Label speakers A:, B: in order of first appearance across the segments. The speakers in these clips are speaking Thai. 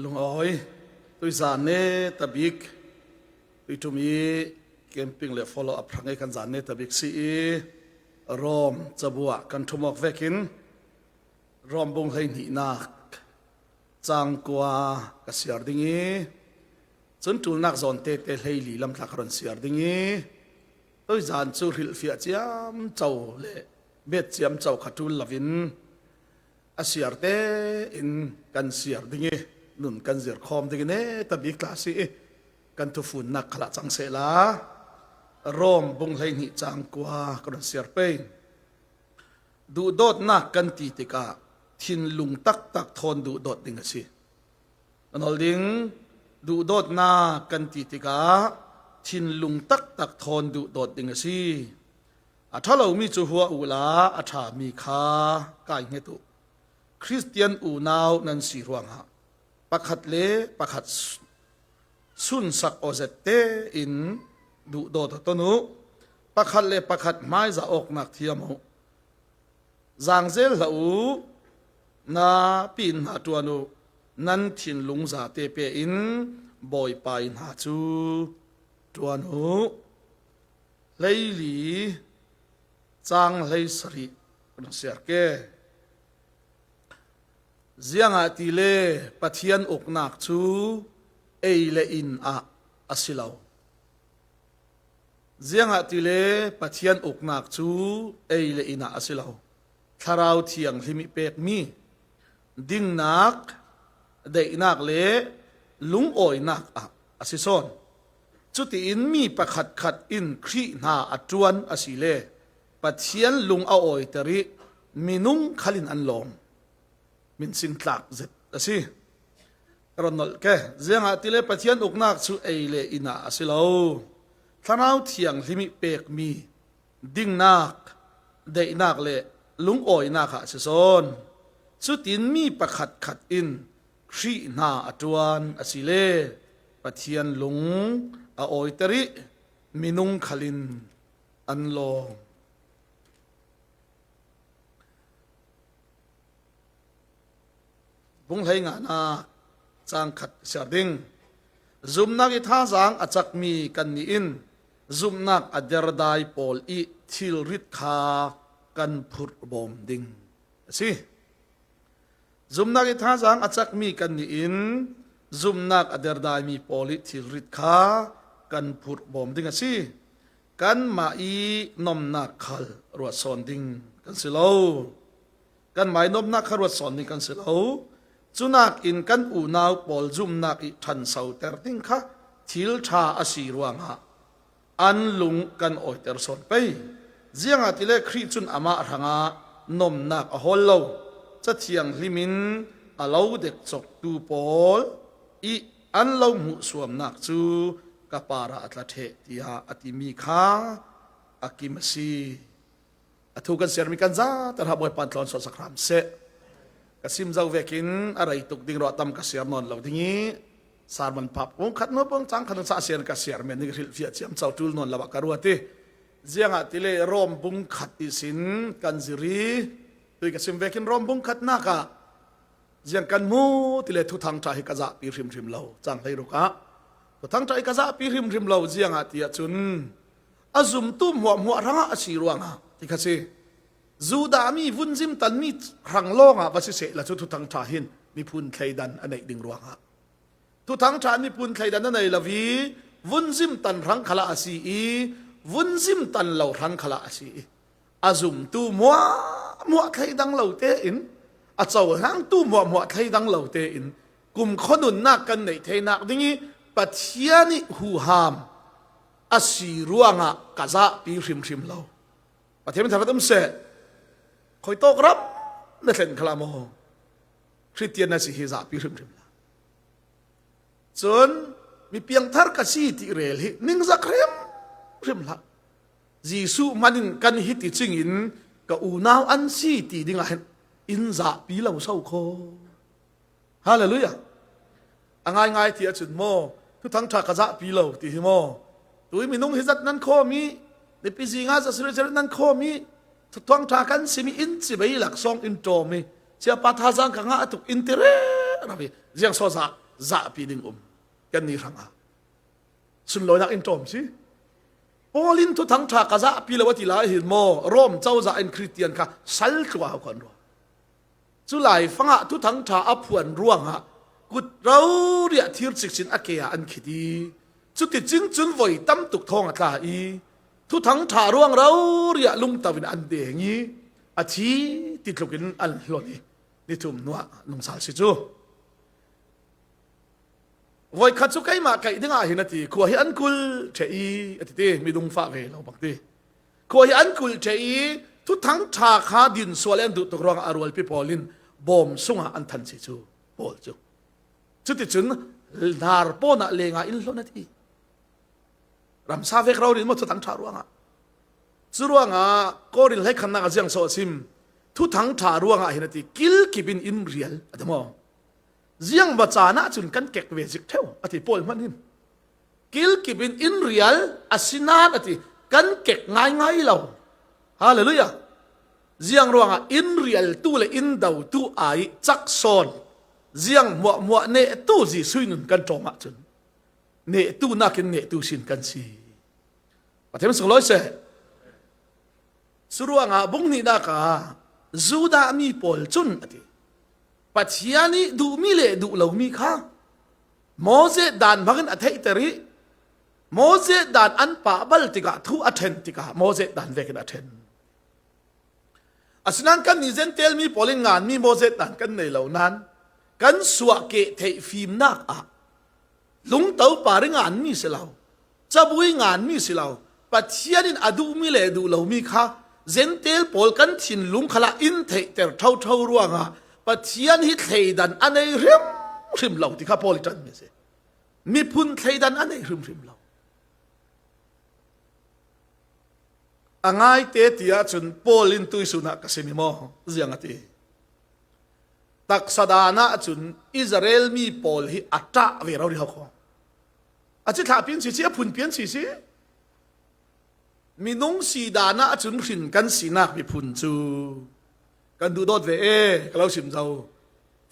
A: ลุงอ้อยตุยสานเนตบิกตุยทุมีเกมปิ้งและ follow up ทั้งไอ้กันสานเนตบิกซีรอมจะบัวกันทุมอกเวกินรอมบงให้หนีนักจางกว่ากเสียร์ดิ้งจนจูนักจอนเตเตให้ลีลำทักรันเสียร์ดิ้งตุยสานจูริลฟิอาเจียมเจ้าเล่เบ็ดเจียมเจ้าขัดทุนลวินอาเสียร์เตอินกันเสียร์ดิ้งนุนกันเสียร์คอมดิ้งเนตบิกคลาสีกันทุฟุนนักขลัดจังเสลารอมบงให้หนีจางกว่ากันเสียร์เปดูโดดนักกันตีติกาทินลุงตักตักทนดูโดดดิ้งสิอันนั้นดิ้งดูโดดนักกันตีติกาทินลุงตักตักทนดูโดดดิ้งสิอาถ้าเรามีจูหัวอุลาอาถ้ามีข้ากายเงตุคริสเตียนอูนาวนันสีรวงฮะปักขัดเล่ปักขัดสุนสักโอเซเตอินดูโดดต้นุปักขัดเล่ปักขัดไม้จะออกนักเทียมหูจางเซลหูนาปีนหาตัวนุนันทินลุงจะเตเปอินบอยไปหาจูตัวนุเลยลีจางเลยสรินเสียเกเจียงอาติเลปะเทียนอกนักจูเอเลอินอาสิลาวเจียงอาติเลปะเทียนอกนักจูเอเลอินอาสิลาวทาราวเทียงลิมิเปกมีดิ้งนักเดยนักเลลุงโอยนักอาสิซอนจุดอินมีประขัดขัดอินครีนาอัจวนอาสิเลปะเทียนลุงเอาโอยตริมินุงขลินอันลงมินสินตักเจ็ดสิกรณลแกเจียงอาติเลปะเทียนอกนักชูเอเลอินาอาสิลาวทนาวเทียงลิมิเปกมีดิ้งนักเดยนักเลลุงโอยนักอาสิซอนสุดินมีประขัดขัดอินครีนาอัจวนอาสิเลปะเทียนลุงเอาโอยตริมินุงขลินอันลงบุงให้งานาจางขัดเสียดิ้งซุมนักอิท่าจางอาจักมีกันนี่อินซุมนักอเดรดายปอลอีทิลริดคากันพุดบอมดิ้งสิซุมนักอิท่าจางอาจักมีกันนี่อินซุมนักอเดรดายมีปอลอีทิลริดคากันพุดบอมดิ้งสิกันมาอีนมนักขัลรัวสอนดิ้งกันสิเลากันหมายนมนักขัลรัวสอนดิ้งกันสิเลาจุนักอินกันอูนาวปอลจุมนักอิทันเสาเตอร์ติงค่ะทิลชาอาศิรวงฮะอันลุงกันโอเตอร์สอนไปเจียงอาติเลครีจุนอามาหังานมนักอฮอลโลจะเทียงลิมินอาเลาเด็กจกดูปอลอีอันเลามุสวมนักจูกปาระอัตลเทติฮาอติมีค่ะอากิมซีอทุกันเสียมีกันจ้าแต่ถ้าบ่อยปันตอนสดสักครั้งเสกสิมเจ้าเวกินอะไรตุกดิ่งรอตำกเสียมนอนเหล่านี้สารมันพับวงขัดโน้ปงจังขัดสาเสียนกเสียร์เมนิกริลฟิอาเจียมเจ้าจูลนอนละบักการวติเจียงอาติเลรอมบุงขัดอิสินกันซิรีตุยกสิมเวกินรอมบุงขัดนักะเจียงกันมูติเลทุทังใจกะจะปีริมริมเหล่าจังเลยรุกะทุทังใจกะจะปีริมริมเหล่าเจียงอาติจุนอาซุมตุ้มหัวรังอาศิรวงะที่กสิจูดามีวุ้นซิมตันมีครั้งโลกอ่ะว่าสิเสละทุทังชาหินมีพูนไทดันอันไหนดึงรวงอ่ะทุทังชามีพูนไทดันอันไหนละวีวุ้นซิมตันครั้งขละอาศีวุ้นซิมตันเหล่าครั้งขละอาศีอาซุมตู้มัวไทดังเหล่าเตอินอาเจ้าหางตู้มัวไทดังเหล่าเตอินกลุ่มคนนุนนักกันในไทนักนี้ปัจเจียนิหูหามอาศีรวงอ่ะกะจะปีริมเหล่าปัจเจียนทำให้ตั้มเสคอยโตครับนั่นเป็นคลามโฮคริสเตียนน่ะสิฮิซาปีริมจนมีเพียงทาร์กสีติเรลนิ่งสักริมละยิสุมันกันฮิติจิงอินกับอูนาวอันสีติดิ่งอ่ะอินซาปีเหล่าเศร้าโคฮาเลลูยาง่ายที่จุดโมทุกทั้งทากะจะปีเหล่าที่ฮิโมตัวมีนุ่งฮิจัดนั้นโคมีในปีสิงหาจะสุริเจริญนั้นโคมีทุกท้องทากันสิมีอินสิบหลักซองอินโตมีเจ้าปัทธาจังกังอาตุกอินเตเรนะพี่เจียงโซซา za pi ding kan ni ranga sun loi nak in tom si polin tu thang tha ka za pi lawati la hin mo rom chau za in christian ka sal twa kon ro chu lai fanga tu thang tha aphuan ruang ha kut rau ria thir siksin akea an khiti chu ti ching chun voi tam tuk thong atla i tu thang tha ruang rau ria lung tawin an de ngi achi ti tlukin al hloni ni tum nuwa nung sal si chu voi khat chu kai ma kai dinga hinati khuwa hi an kul thei ati te mi dung fa ve lo bak te khuwa hi an kul thei tu thang tha kha din solen du tok rong arwal pi polin bom sunga an than si chu pol chu chu ti chun nar po na lenga in hlona ti ram sa ve kraw rin mo tu thang tha ruanga chu ruanga korin lai khanna ga jang so sim tu thang tha ruanga hinati kil kibin in real adamo ziang bachana chun kan kek ve jik theu ati pol manin kil kibin in real asinat ati kan kek ngai ngai lo hallelujah ziang ruanga in real tu le in dau tu ai chak son ziang mo ne tu ji suinun kan toma chun ne tu na kin ne tu sin kan si pathem sung loi se suruanga bung ni da ka zuda mi pol chun ati pathiani du mi le du lo mi kha moze dan bhagan athai tari moze dan an pa bal tika thu athen tika moze dan vekin athen asnan kan ni zen tel mi polin ngan mi moze dan kan nei lo nan kan suwa ke thei phim nak a lung tau paring an mi se lo chabui ngan mi se lo pathianin adu mi le du lo mi kha zen tel pol kan thin lung khala in thei ter thau thau ruanga pathian hi theidan anei rim rim lo ti kha politan me se mi phun theidan anei rim rim lo angai te tia chun polin tuisuna kasimi mo ziangati tak sadana chun Israel mi pol hi ata ve ro ri ho ko achi tha pin si si phun pian si si minung si dana chun rin kan sinak mi phun chu kan du dot ve kalau sim zau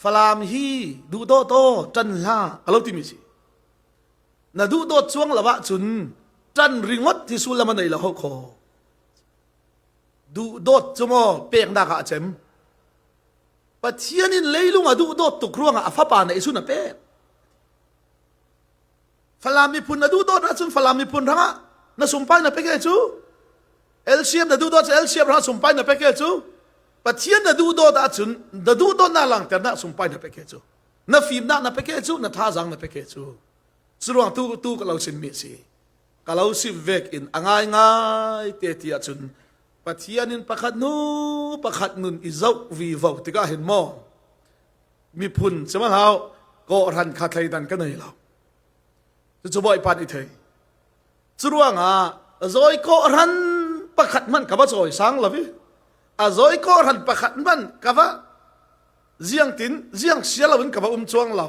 A: falam hi du do to tan la kalau ti mi si na du dot chuang lawa chun tan ringot ti sulama nei la ho kho du dot chumo pek da ka chem pathianin leilung adu dot tu kruanga afa pa na isu na pe falami pun adu dot na chun falami pun ranga na sumpai na pe ke chu lcm na du dot lcm ra sumpai na pe ke chu pathian na du dot a chun da du dot na lang ter na sumpai na pe ke chu na fim na pe ke chu na tha jang na pe ke chu suruang tu ka lo sin mi si ka lo si vek in angai ngai te ti a chun pathianin pakhat nun izau vi vau tika hin mo mi phun chama hau ko ran kha thai dan ka nei lo chu boy pan i thei churuanga zoi ko ran pakhat man ka ba choi sang lawi a zoi ko ran pakhat man ka ba ziang tin ziang sialawin ka ba chuang lo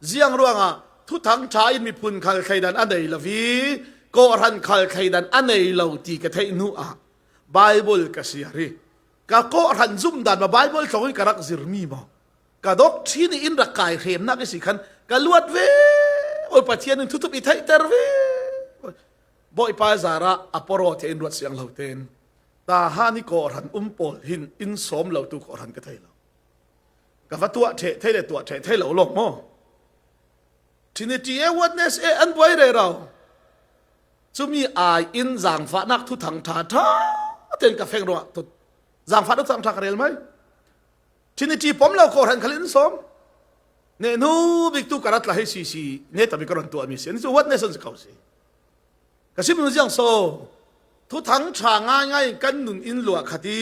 A: ziang ruanga thu thang tha in mi phun khal khai dan anei lawi ko ran khal khai dan anei lo ti ka thei nu a Bible kasiyari ka ko ran zum dan ma Bible thoi karak zirmi mo ka dok thini in rakai khem na ki sikhan ka luat ve oi pathian in thutup i thai ter ve boy pa zara aporo the in ruat siang lauten ta hani ko ran pol hin in som lo tu ko ran ka thai lo ka fa tua the thai le tua the thai lo lok mo trinity e witness e an boy re rao chumi ai in zang fa nak thu thang tha tha ten ka feng ro tu zang fa dok sam thak rel mai trinity pom lo ko ran khalin som ne nu big tu karat la he si ne ta bi karon tu ami sen so witness on ka si kasim nu jang so thu thang tha ngai kan nun in lua khati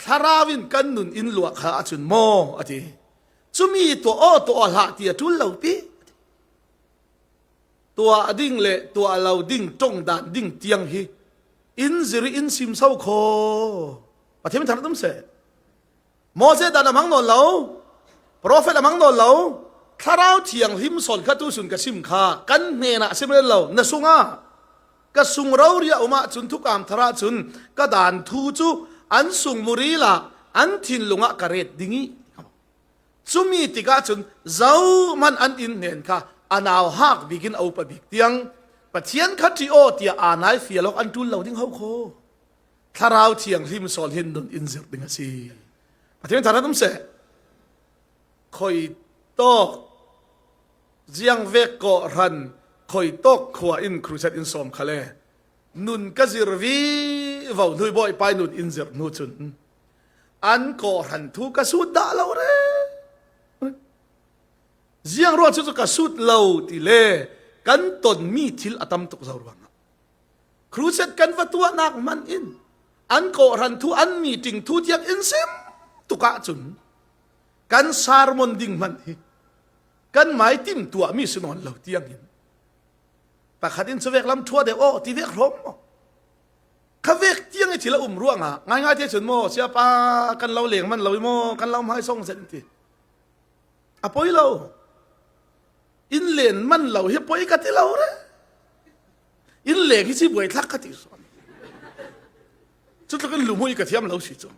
A: tharawin kan nun in lua kha achun mo ati chumi to o la ti atul lo pi tua ading le tua lau ding tong dan ding tiang hi in ziri in sim sau kho pathem than tum se mose dan amang no lo prophet amang no lo tharau thiang him sol kha tu sun ka sim kha kan ne na sim le lo na sunga ka sung rau ria uma chun thu kam thara chun ka dan thu chu an sung muri la an thin lunga karet dingi ซุมีติกาจุนเจ้ามันอันอินเนนค่ะอนาวฮักบิกินเอาปะบิกเตียงปะเทียนคัตริโอเตียอานายเฟียลอกอันตุลเหล่าดิ้งเฮาโคถ้าเราเทียงริมซอลหินดนอินเซอร์ดิงสิปะเทียนทารัตุมเสคอยตอกเจียงเวกโกรันคอยตอกขวาอินครูเซตอินซอมคาเลนุนกะซิรวีวาวนุยบอยไปนุนอินเซอร์นุจุนอันโกรันทุกะสุดดาลาวเรเจียงรอดสุดกะสุดลาวติเลกันตนมีทิลอตัมตุกซาวรังครูเซตกันวัตัวนักมันอินอันโกรันทุอันมีติงทุเทียงอินซิมตุกะจุนกันสารมนดิงมันฮิกันหมายติมตัวมีสนอนเหล่าเตียงหินปะขัดอินสเวกลำทัวเดโอที่เวกรมข้าเวกเตียงไอทีละร่วงอ่ะง่ายๆที่สุดโมเสียปากันเราเหลียงมันเราโมกันเราไม่ส่งเสร็จทีอ่ะปอยเราอินเลนมันเราเฮียปอยกันที่เราเนี่ยอินเหลียงที่สิบวยทักกันที่สุดจุดกันหลุมหัวกันเทียมเราสิจง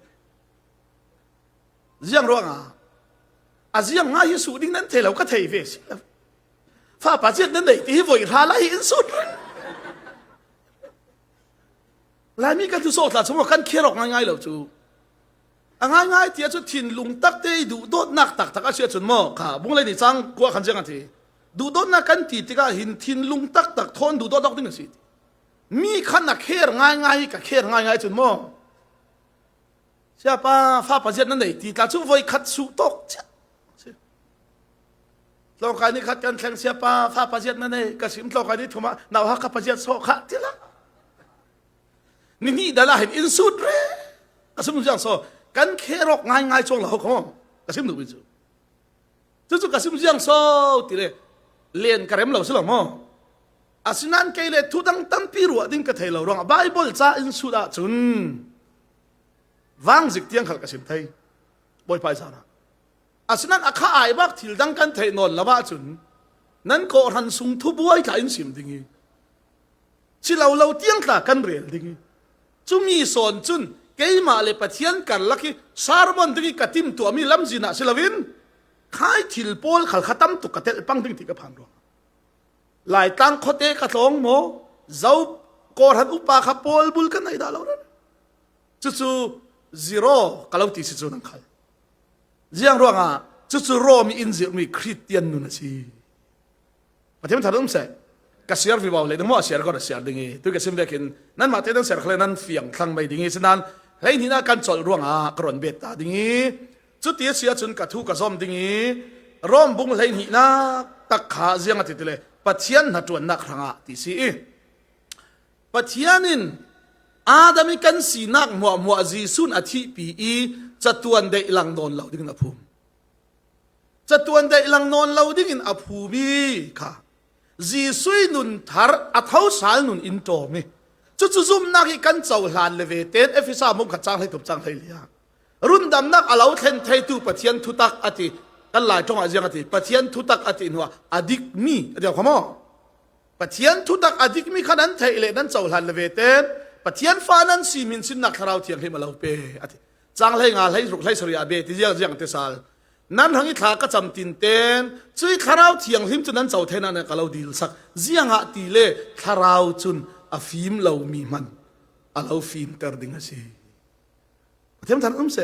A: เรื่องร่วงอ่ะอาเจียงง่ายสุดดิ้งนั้นเทเราก็เทเวสิฟ้าป่าเจ็ดนั้นได้ที่วอยทาไล่อินสุดแล้วมีกันทุโซตละสมมติกันเคียรอกง่ายๆเราจูง่ายๆที่จะถิ่นลุงตักเตยดูโดดนักตักตักอาเชียจนมอค่ะบุ้งเลยนี่จังกลัวขันเจ้ากันทีดูโดดนักกันตีที่ก็หินถิ่นลุงตักตักทนดูโดดดอกดิ้งสิมีขันนักเคียรง่ายๆกับเคียรง่ายๆจนมอเสียป้าฟ้าป่าเจ็ดนั้นได้ที่ตาจูวอยขัดสุตกเราใครนี่ขัดกันแข่งเสียป้าฟ้าป่าเจ็ดนั่นเองกระสิมเราใครนี่ถูกมาหนาวฮักกับป่าเจ็ดโซขัดที่ละนี่ดาราเห็นอินสุดเร่กระสิมอย่างโซกันเครอกง่ายๆช่วงเราเขากระสิมดูไปจู่กระสิมอย่างโซทีเลยเรียนกระเร็มเราสิหรอมั้งอาศินันเกลเลทุดังตั้มปีรัวดิ้งกระเทยเราร้องไบเบิลจ้าอินสุดาจุนวางจิกเตียงขัดกระสิมไทยบ่อยไปซะนะอาศินันอาข้าไอ้บักทิลดังกันเทยนนละบ้าจุนนั้นก็รันสุงทุบวยกับอินสิมดิ้งที่เราเตียงขัดกันเรียนดิ้งจุมีสอนจุนเกี่ยมาเลยปะเทียนกันลักที่สารมันดิ้งกระติมตัวมีลำจีน่ะสิลาวินขายทิลโพลขัดขัดตั้มตุกกระเทยปังดิ้งที่กระพังร้องหลายตั้งโคเตกระทงโมเจ้าก็รันอุปาขับโพลบุลกันไหนดาเราเนี่ยจู่ซีโร่กะเราตีสิจุนังขัดเรื่องร่วงอ่ะจู่โรมีอินเดียมีคริสเตียนนู่นสิประเทศมันถามเสร็จกษัตริย์วิบากเลยนึกว่าเสียก็เสียดิ้งตัวกษัตริย์เวกินนั่นมาเต้นเสียเขาเลยนั่นเฟียงคลังไปดิ้งฉะนั้นให้นี่น่าการจอดร่วงอ่ะกรอนเบตตาดิ้งจุดที่เสียจนกระทุกกระซอมดิ้งร่อมบุ้งให้นี่น่าตักขาเสียงอ่ะติดเลยปัจเจียนหัดจวนนักครั้งอ่ะที่สิปัจเจียนินอาดามิกันสีนักมัวจีซุนอธิปีจัตวันได้ลังนอนเหล่าดิ้งอภูมิจัตวันได้ลังนอนเหล่าดิ้งอภูมิค่ะจีซุยนุนทาร์อัฐาวสาลนุนอินโตมีจุดซุ่มนักกันเจ้าหลานเลเวเตนเอฟิซามุขจังให้ถูกจังให้เลี้ยรุ่นดำนักอาลาวเทนไทตูปัจเจียนทุตักอธิกันหลายจังหวะเจียงอธิปัจเจียนทุตักอธินัวอดิกมีเดี๋ยวขโมยปัจเจียนทุตักอดิกมีขนาดไทยเลนั้นเจ้าหลานเลเวเตนปัจเจียนฟ้านั้นสีมินสินนักคราวเทียงให้มาเราเปอธิจังให้งานให้รุกให้สริอาเบที่เจียงเตสาลนั้นทั้งอิทากระจำตินเตนช่วยคราวเทียงหิมจุนนั้นเจ้าเทนันกับเราดีลสักเจียงอาตีเล่คราวจุนอาฟิมเรามีมันอาเราฟิมเตอร์ดิ้งสิประเทศท่านเส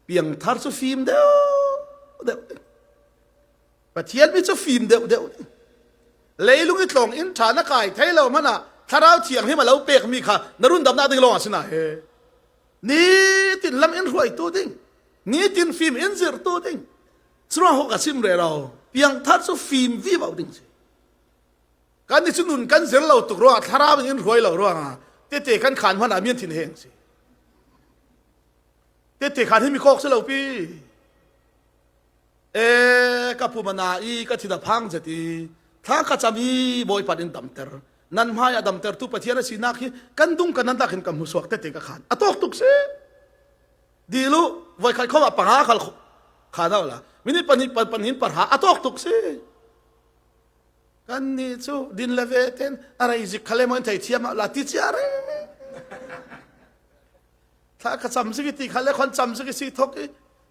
A: เพียงทาร์สุฟิมเดียวประเทศมิจะฟิมเดียวเลยลุงอิตลงอินฐานกายไทยเรามันอ่ะคราวเทียงให้มาเราเปกมีค่ะนรุ่นดำหน้าดึงลงอ่ะสินะนี่ตินลำอินรวยตัวดิ้งนี่ตินฟิล์มอินเซอร์ตัวดิ้งสระหกสิมเรเราเพียงทัดสุฟิล์มวิบเอาดิ้งสิการที่ชุนุนกันเสร็จเราตกรอดทาราเป็นอินรวยเราร่วงเตะกันขานพันอาเมียนถิ่นเฮงสิเตะขานให้มีโคกเสเราปีกับผู้มานาอีกับทิดาพังเจตีถ้าก็จะมีบอยปัดอินดัมเตอร์นั่นหมายดัมเตอร์ทุกประเทศสินักกันดุงกันนั่นตาเห็นกับมุสวกเตะกับขานตกตุกสิดีลูไว้ใครเข้ามาปังหาเขาขาดเอาละมินิปันหินปัญหาตกตุกสิกันนี่ชูดินเลเวเทนอะไรจิกเขาเลยมันไทยเทียมลาติจารีถ้าเขาจำสิ่งที่เขาเลยคนจำสิ่งที่ทก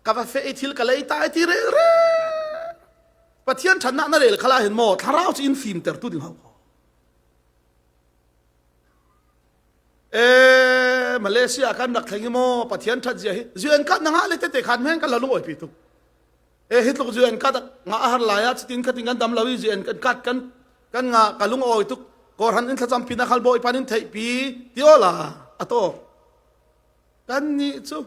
A: กาเฟอีทิลกะเลยตายที่เรปะเทียนชนะนั่นเองขลาเห็นหมดทาราวจินฟิล์มเตอร์ตุดิงเขามาเลเซียกันนักแข่งโมปะเทียนชัดเจนจีเอ็นกัดนังอะไรเตะขันแม่งกันละลุงโอ้ยพิทุกฮิตลูกจีเอ็นกัดงาอาหารลายจินกัดติงกันดำลาวิจีเอ็นกัดกันงากันลุงโอ้ยทุกก่อนอินทจำปีนักขัลโบยปานินไทยปีที่โอละอะโตกันนี่จู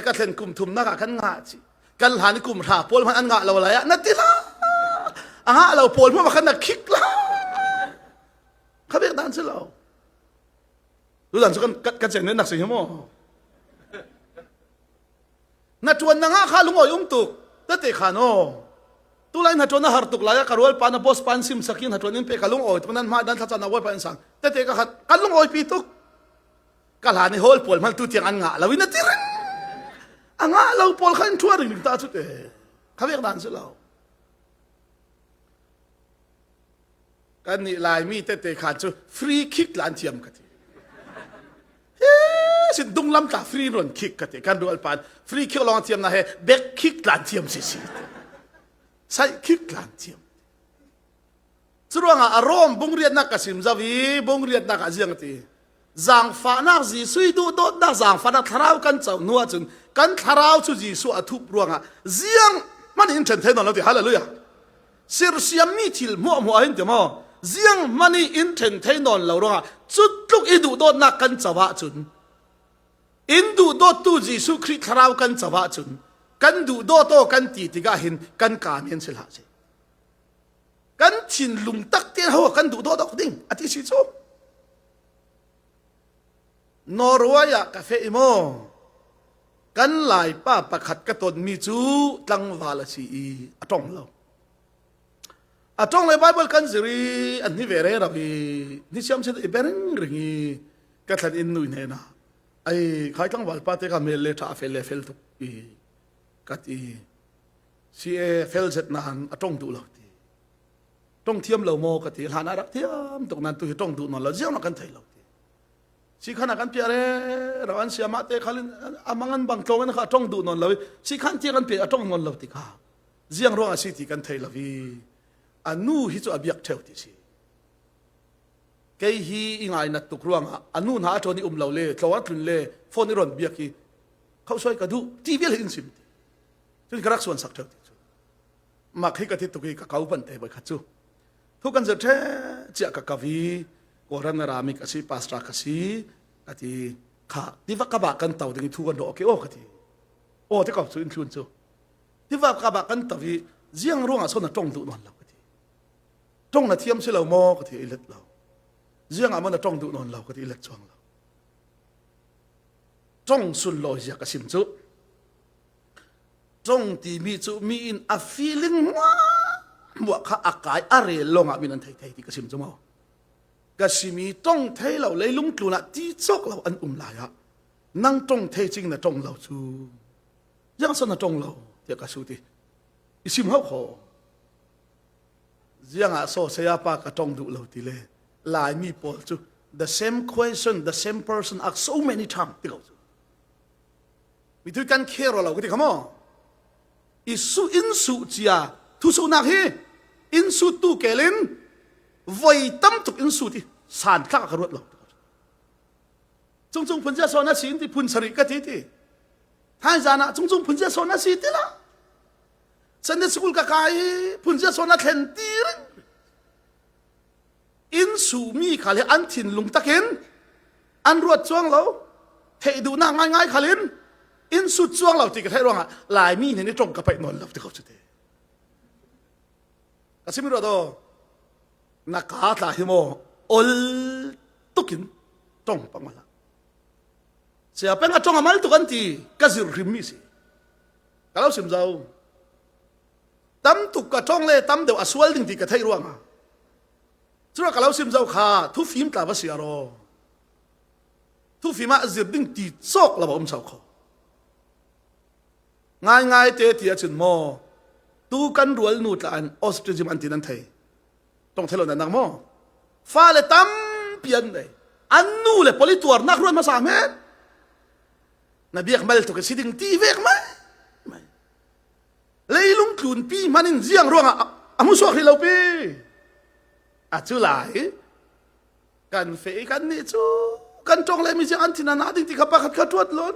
A: กัดเล่นกลุ่มทุมนักกันงาจีกันหานี่กลุ่มราโพลมันอันงาเราอะไรนัดที่ละเราโพลมันมาขันนักคิกละเขาเรียกดันสิเรารู้ดันสุกันเจนเนี่ยนักสิงห์โมนัดชวนนังข้าลุงโอยตุกแต่เตะขานโอตุไลนัดชวนนักหาตุกลายการวัลปานาบอสปันซิมสักินนัดชวนนี่เปกัลุงโอยตุนั้นมาดันทัศนาวัลปานสังแต่เตะกันลุงโอยปีตุกกันหานี่โฮลโพลมันตุเตียงอันงาเราวินาทีอันงาเราโพลขันชัวร์หนึ่งตาสุดเขาเรียกดันสิเรากันนี่ลายมีเตะขาดจูฟรีคิกหลานเทียมกันสิดุงลำตาฟรีรอนคิกกันเตะกันดูอัลปานฟรีคิกลองเทียมนะเฮเบกคิกหลานเทียมสิใช่คิกหลานเทียมสุดว่าอารมณ์บุงเรียนนักกสิมจาวีบุงเรียนนักอาเซียนตีจางฟ้านักจีสุยดูโดดนักจางฟ้านักทาราวกันเจ้านัวจนกันทาราวสุจีสุอทุบรวงอ่ะเสียงมันอินเทนเทนนเราตีฮาเลลูยาเสียเสียมีทิลมัวเห็นเดี๋ยวมั้งเสียงมันอินเทนเทนนเรารวงอ่ะจุดลุกอิดูโดดนักกันเจ้าวะจนอินดูโดตูจีสุคริทาราวกันสวะจุนกันดูโดโตกันตีติกาหินกันกาเมียนสิลาเจกันชินลุงตักเตียหัวกันดูโดโตดิ้งอธิชิโซนอร์เวียกาเฟอิโมกันหลายป้าประคัดกระตนมีจูตั้งวาลชีอตองเราอตองเลยไบเบิลกันสิริอันนี้เวเรราบีนี่เชื่อมเชื่อเบริงริงีกัทลันอินนุยเนนะไอ้ใครต้องวัลปาเตกาเมลเลท่าเฟลเฟลตุกีกัดอีซีเอเฟลเสร็จนานต้องดูเราทีต้องเทียมเราโมกัดทีหานารักเทียมตรงนั้นตัวต้องดูนอนเราเจ้านักกันไทยเราทีสิขันกันเปียเรเราอันเสียมาเตะขันอามังอันบางตรงนั้นข้าต้องดูนอนเราสิขันเทียกันเปียต้องนอนเราทีข้าเจียงร้องอาศิติกันไทยเราวีอันนู้ฮิจุอภิยักเทวติสิเกยฮีอิงไงนัดตุกรวงอันนู้นหาโจนี่เราเล่ทวัดลุนเล่ฟอนนี่รอนเบียกีเขาช่วยกันดูทีวีเลยอินสิมจนกระรักส่วนสักเท่าที่มาให้กันที่ตุกีกับเขาบันเทไปขัดจูทุกกันจะแท้เจ้ากับกวีกอรันรามิกอาศิปัสตรากศิกันที่ข้าที่ว่ากับกันเต่าถึงทุกกันโอเคโอ้กันที่โอ้ที่เขาสุนทรจูที่ว่ากับกันเต่าที่เจียงร่วงอาสนะจ้องดูนอนเรากันที่จ้องน่ะเทียมเสลาโมกันที่อิเล็ดเราเรื่องอะไรมันต้องดูนอนเราก็ที่เล็กช่วงเราจ้องสุดลอยจากกระสิมจุจ้องที่มีจุมีอินa feeling ว่าบวกข้าอากาศอะไรลงอ่ะมีนันไทยที่กระสิมจุมั้งกระสิมีจ้องไทยเราเลยลุงกลุ่นละที่จกเราอันลายอ่ะนั่งจ้องไทยจริงนะจ้องเราจูยังสนจ้องเราเดี๋ยวกระสุที่อิสิมเขาขอยังอ่ะโซเซียปากระจ้องดูเราทีเลยหลายมีปอลจู the same question the same person ask so many times ที่เขาจูมีทุกการเคร์เราก็ที่เขาบอกอิสุจียทุสุนักฮีอินสุตุเกลินไว้ตั้มตุกอินสุที่สานข้ากระรวดเราจงพุนเจ้าโซนัสินที่พุนสริกะที่ท้ายจานะจงพุนเจ้าโซนัสิที่ละฉันได้สกุลกะกายพุนเจ้าโซนัเทนตีร์อินสูมีขาเลอันถิ่นลุงตะเข็นอันรวดจ้วงเราเทดูหน้าง่ายๆขาลินอินสุดจ้วงเราติกระเทร้องอ่ะลายมีเนี่ยนี่ตรงกับไปนอนเราที่เขาสุดเทกสิมิโรโดนักอาตาฮิโมอลตุกินตรงปังมาละเสียเป็นกระจงอามัลตุกันทีกสิริมิสิกล่าวสิมเจ้าตั้มตุกกระจงเลยตั้มเดี๋ยวอสวลดิ้งที่กระเทร้องอ่ะสุดท้ายเราซิมเจ้าข้าทุกฟิล์มตาบัสยารอทุกฟิล์มอาจจะดึงตีซอกเราบอกเจ้าข้าง่ายๆเตะที่จะมอตูกันรัวนูตอันออสเตรเลียอันที่นั่นไทยต้องเทลนันนักมอฟ้าเลยตั้มเปลี่ยนเลยอันนู้เลยพลิตัวนักรวนมาสามเมตรนบีอักมัลตุกสิดิ่งตีเวกไหม เลยลุงkluนปีมันเจียงร่วงอามุสวกที่เราปีจุหลายกันเฟกันนี่จูกันจงเลยมีเสียงอันที่นาดิ้งที่ขับปากขัดทวดล้น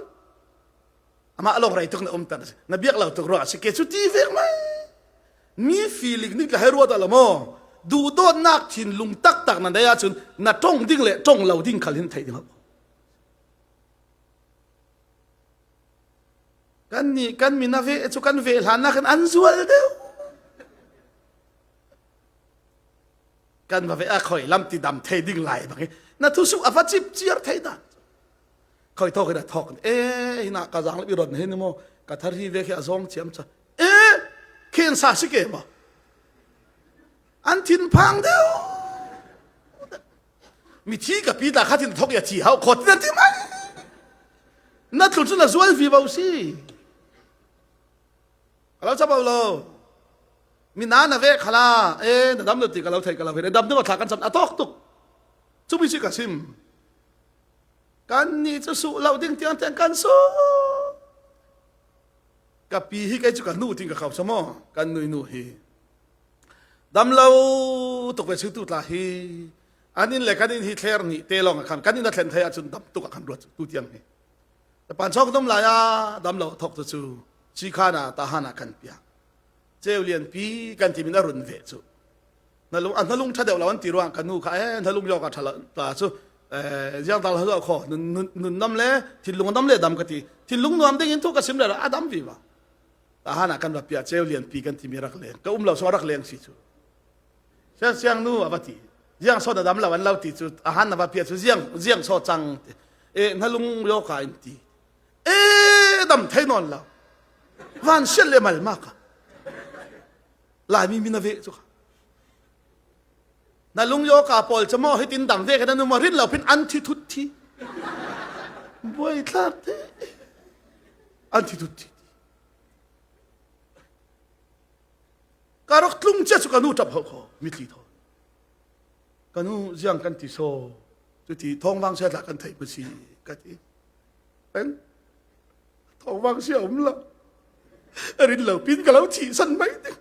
A: มาลงไรตุกนะตันนับยักเราตุกรัวสิเกสุตีเฟกไหมมีฟีลิ่งนี่ก็ให้รัวตลอดมั้งดูโดนนักทินลุงตักนั่นได้ยาจุนน่ะจงดิ้งเลยจงเราดิ้งขัดหินไทยครับกันมีนาเวจุกันเวลานักอันสวยเดียวกันมาเวะคอยลำตีดำไทยดิ้งไหลบางทีน่ะทุสุอภัจิบเจียร์ไทยดันคอยทอกกันทอกกันน่ะกระจังเลยบิรอนเห็นมั้งกระทารีเวกอาซองเชียมจ้ะเขียนซาสิเกมาอันทินพังเดียวมีที่กับปีตาข้าทินทอกอย่าที่เขาขดนั่นที่มั้ยนั่นคือจุดน่ะสวยฟีบาวซีเราจะบอกเรามีน้าหน้าเวกขลาดำเดือดตีกับเราไทยกับเราเห็นดำเดือดถากันสัมอตอกตุกจุบิชิกสิมกันนี่จะสู้เราดิ้งเตียงแต่งกันสู้กับปีที่ใกล้จุกันนู่ทิ้งกับเขาสมอกันนู่ฮีดำเราตกไปซื้อตุลาฮีอันนี้แหละกันนี่ฮิตเลอร์นี่เตลองกันกันนี่นักเล่นไทยจนดำตุกกับคำรวดตุเตียงนี่แต่ปานชอบต้องลายดำเราทอกตัวจูชีขานาตาหานากันเปียเจ้าเลียนปีกันที่มีนรุนเวจูนั่นลุงถ้าเดี๋ยวเราอันตีรวงกันนู่ค่ะนั่นลุงยอกับทะเลตาจูยังตาเราขอนุนน้ำเล่ทิลุงน้ำเล่ดำกะทิทิลุงน้ำได้ยินทุกกระสิมเลยอะดำวิวะตาหานากันแบบเปียเจ้าเลียนปีกันที่มีรักเลงก็เราสวรักเลงสิจูเสียงนู่อวติยังสอดดำเราวันเราติจูอาหารนับเปียจูเสียงสอดจังนั่นลุงยอกับอินตีดำไทยนอนเราวันเชลเลมัลมากลายมีนาเวจุกนั่นลุงโยกาปอลจะมอให้ตินดำเวกันนั่นมารินเราเป็นอันทิทุตทีบ่อยครั้งเด้อันทิทุตทีการรักลุงเจ้าสุกันูจับเขามิตรีทอกันูยังกันที่โซจุดที่ท้องวางเสียหลักกันไทยภาษีกันที่เป็นท้องวางเสียผมละรินเราพินกับเราที่สันไม่ได้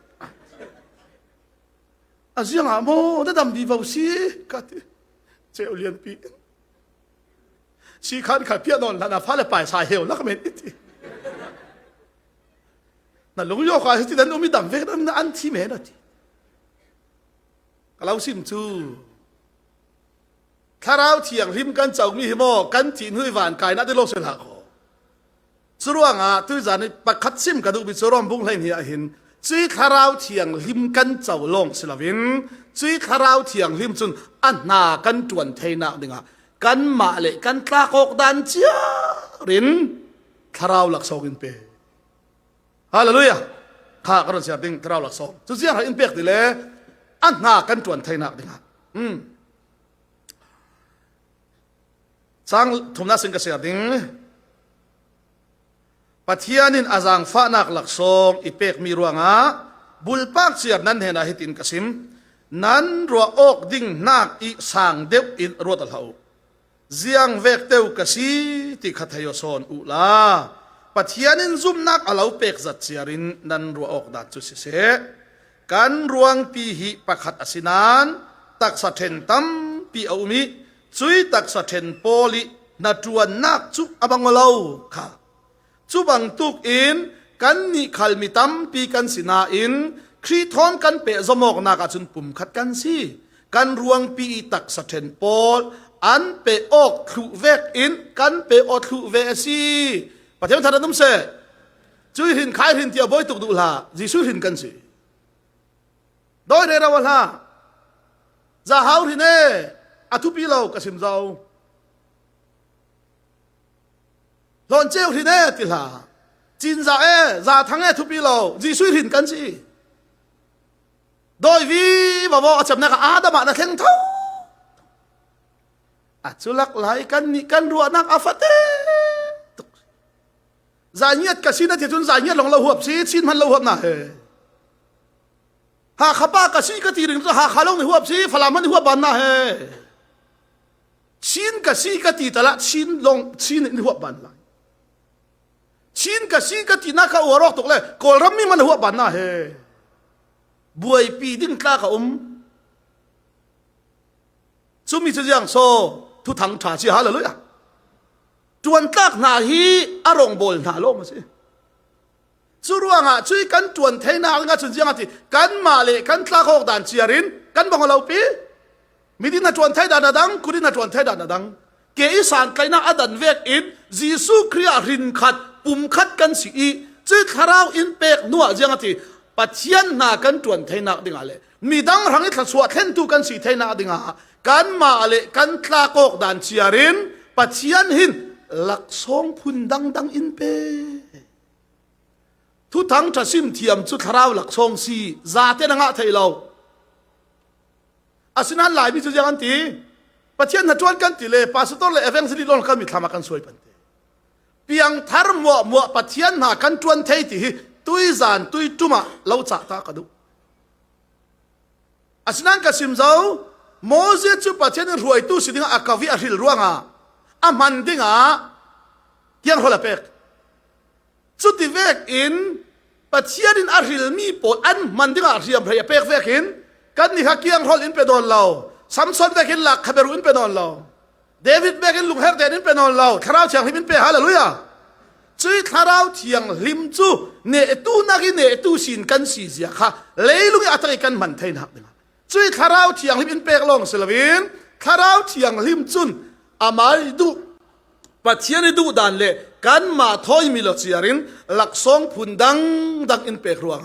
A: อาเซียงอาโมได้ดำดีบ่าวซีกัดเจ้าเลียนปีชีขันขัดเพี้ยนอนแล้วน่ะฟ้าเลยไปสายเหวแล้วก็ไม่ได้ที่นั่นลุงโยกว่าที่นั่นมีดำเวกนั่นอันที่เมนอ่ะที่เราซิมจูถ้าเราเที่ยงริมกันเจ้ามีหิมอกันจีนหุยหวานกายน่าได้โลกเสียหลักสรวงตุ้ยจานี่ปักขัดซิมกันดูบิสรอมบุ้งไหลนี่เห็นจุยคาราวเที่ยงริมกันเจ้าลงสลาวินจุยคาราวเที่ยงริมจุนอันนากันจวนเทน่าดึงกันมาเลยกันตากอกดันเจียรินคาราวหลักสองอินเปฮาเลลูยาข้ากันเสียดึงคาราวหลักสองจุดเสียหาอินเปกติเลยอันนากันจวนเทน่าดึงสังทุมนาสิงกเสียดึงปัทยานินอาจังฟ้านักหลักสองอีเป็กมีรวงบุลปักเสียนั้นเห็นอาหิตินกสิมนั้นรัวอกดิ่งนักอีสังเดียวอินรัวตะเหาเสียงเวกเตวกสีที่ขัดยศนอุลาปัทยานินซุ่มนักอาลาวเป็กจัดเสียรินนั้นรัวอกดัดจุสิเสกันรวงปีหิปักขัดอสินานตักสะเทนตัมปีเอามิจุยตักสะเทนโปลินัดวนนักจุอบังเลาค่ะจุบังตุกอินกันนิขัลมิตัมปีกันสินาอินครีทอนกันเปะสมอกนักจุนปุ่มขัดกันสิกันรวงปีตักสะเทนโปลอันเปะออกคลุเวกอินกันเปะออกคลุเวซีปะเทวทันนุ่มเสจุยหินขายหินเตียบอยตุกดุลาจิสุหินกันสิโดยเรื่องวันละจะหาหินเออทุปีเรากสิมเจ้าหลอนเจ้าหินเอติลาจินจะจะทั้งทุปีเราจิสุหินกันสิโดยวิบ่าวจำนักอาดามะนักเข่งเท่าจุลักไหลกันนี่กันรัวนักอาฟัตเตจานียดกสินะที่จุนจานียดลงเราหัวซีชินมันเราหัวน่ะเฮหาขับป้ากสิกตีรึงหาขาลงในหัวซีฟลามันในหัวบานน่ะเฮชินกสิกตีตละชินลงชินในหัวบานละ ชินกะซีกะตินาคะอวรอกตกเลยกอลรัมมีมันหัวบันนะเฮบวยปีดิ้งตากะซุมีจะยังโซทุทังชาชิฮาเลยจวนตักนาฮีอารมณ์บอลนาโลมาสิสุรวงอ่ะช่วยกันจวนเทนาngaจุนยังติกันมาเลกันตากอกดันเชียรินกันบังเราปีมีดินาจวนเทดานาดังกุดินาจวนเทดานาดังเกอิสานไกนาอดันเวกอินจีสุครียรินขัดปุ่มขัดกันสีจุดคาราวอินเปกนัวยังติปัจเจียนนากันจวนเทนาดิงอะไรมีดังรังอิทสวดเทนตุกันสีเทนาดิงากันมาเลกันตากอกดันเชียรินปัจเจียนหินหลักสองพุนดังอินเปทุทั้งจะซิมเทียมจุดคาราวหลักสองสีซาเตนังะไทยเราอาศินันหลายมิจุยังอันตีปัจเจียนหัดจวนกันตีเลยปาสตอร์เลยเอเวนซิลิลอนกันมีทำมากันสวยปันเตเพียงทาร์มัวปัจเจียนหากันจวนไทยตีตุยจานตุยจุมาเราจักตากระดูอาศินันก็ซิมเจ้าโมเสสจุปัจเจียนรวยตู้สิดิงอากาวิอาริลรัวงอามันดิงอาเกียงหัวละเป็กจุดที่เวกอินปัจเจียนอาริลมีปอดอันมันดิงอาเรียมพระยาเป็กเวกอินกันนี่ฮักเกียงหัวอินไปโดนเราซัมซอนเวกินหลักขบรุอินไปโดนเราเดวิดเวกินลุงเฮร์เดนอินไปโดนเราทาราวเชียงลิมอินไปฮาเลลูยาจุดทาราวเชียงลิมจูเนตูนักเนตูสินกันสีเสียค่ะเลยลุงอัตริกันมันเทนหักดิงจุดทาราวเชียงลิมอินไปลองเซลวินทาราวเชียงลิมจุนอามาดูปัจเจียนดูดันเลยกันมาทอยมิลเชียรินหลักสองพุนดังอินไปครัว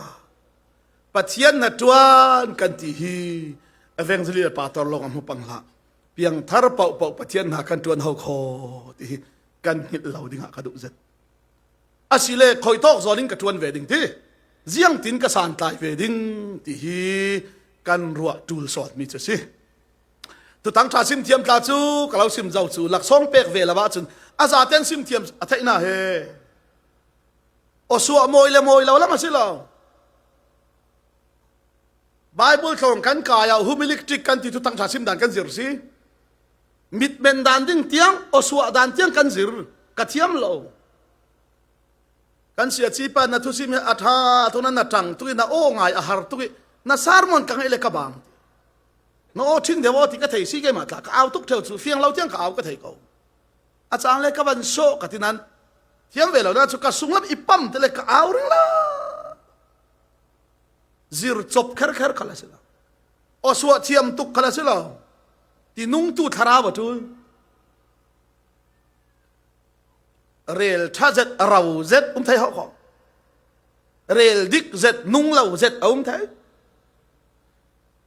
A: ปัจเจียนนัดวันกันที่ฮีเอเวนซิลีปาตอร์ลงอัมหุปังละเพียงทารเป่าปัจเจียนหากันจวนเฮาคอที่กันหิดเหล่าดิ่งหากระดุเจ็ดอาศิเลคอยตอกจอลิงกระจวนเวดิงที่เจียงตินกระสานตายเวดิงที่ฮีกันรัวจูลสอดมีเจสิตุตั้งชาซิมเทียมตาจูกับเราซิมเจ้าจูหลักสองเปกเวลาบ้าจุนอาซาเตนซิมเทียมอัฐินาเฮโอสัวโมยเลโมยเราละมาสิเราไบเบิลของกันกายเอาฮูมิลิกติกันที่ทุกตั้งชาซิมดันกันซิร์ซีมิดเบนดันดิ้งเตียงโอสัวดันเตียงกันซิร์กัดเทียมเรากันเสียชีปานาทุซิมอัฐาตุนันนัจังตุกินาโอ้ง่ายอาหารตุกินาซาร์มอนกังเอเลกบังน้อทิ้งเดี๋ยวที่ก็เทซีเกมาตากเอาทุกเท่าสุเฟียงเราเที่ยงก็เอาก็เทเขาอาจารย์เลยก็บันโซกับที่นั้นเที่ยงเวลาเราจะกระสุนลับอีปั๊มแต่เลยก็เอาเรื่องละซิร์จบแค่กันละสิละโอสวะเทียมตุกกันละสิละที่นุ่งตู้ทาราวะทุเรลท่าเจ็ดเราเจ็ดไทยเขาขอเรลดิกเจ็ดนุ่งเราเจ็ดไทย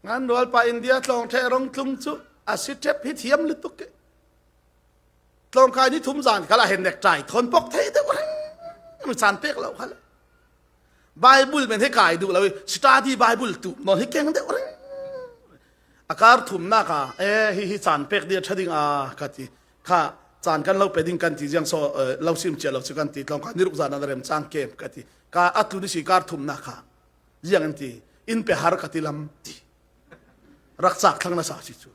A: งานรัวไปอินเดียตลองเทรงทุ่งจุอาศิเทปพิเทียมลิตุกตลองกายนี่ทุ่มจานเขาละเห็นเด็กใจทนปกเทยเด็กมันจานเป๊กเราเขาละไบเบิลเป็นให้กายดูเราสตาร์ดี้ไบเบิลตุนอนให้เก่งเด็กอาการทุ่มหน้าค่ะฮิจานเป๊กเดียชดิ่งกันที่ข้าจานกันเราไปดิ่งกันที่ยังโซเราซิมเจเราสิกันที่ตลองกายนี่รูปจานนั่นเริ่มจางเก็บกันที่ข้าอัตุนิสิการทุ่มหน้าค่ะยังที่อินเปหาร์กันที่ลำที่รักษาทั้งนั้นสิจู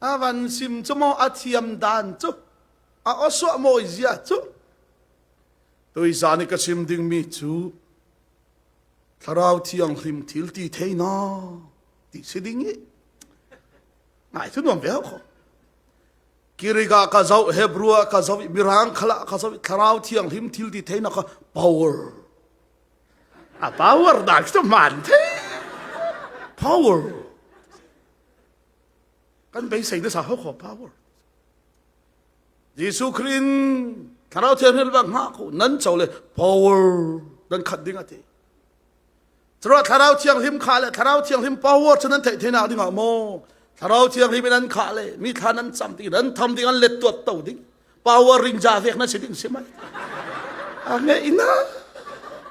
A: อาวันซิมจะมออาเทียมดานจูอาสวะโมยเสียจูตัวอีสานี่ก็ซิมดิ่งมีจูถ้าเราเที่ยงริมทิลตีเทน่าตีสิดิ่งงี้ง่ายทุกอย่างเดียวเขากิริกากาเจ้าเฮบรัวกาเจ้ามิรังขละกาเจ้าถ้าเราเที่ยงริมทิลตีเทน่าก็ power power ได้ก็มันเทpower กันไปสิ่งที่สาวเขาขอ power ยิสุครินถ้าเราเทียนให้บ้างฮะเขานั้นเจ้าเลย power ดันขัดดิ้งอะไรถ้าเราเทียงหิมขาเลยถ้าเราเทียงหิม power ฉะนั้นเทน่าดิ้งอ่ะโมถ้าเราเทียงหิมนั้นขาเลยมีท่านั้นจำดิ้งนั้นทำดิ้งนั้นเล็ดตัวเต่าดิ้ง power ริงจ่าเวกนั้นสิดิ้งใช่ไหมอะไรอินนะ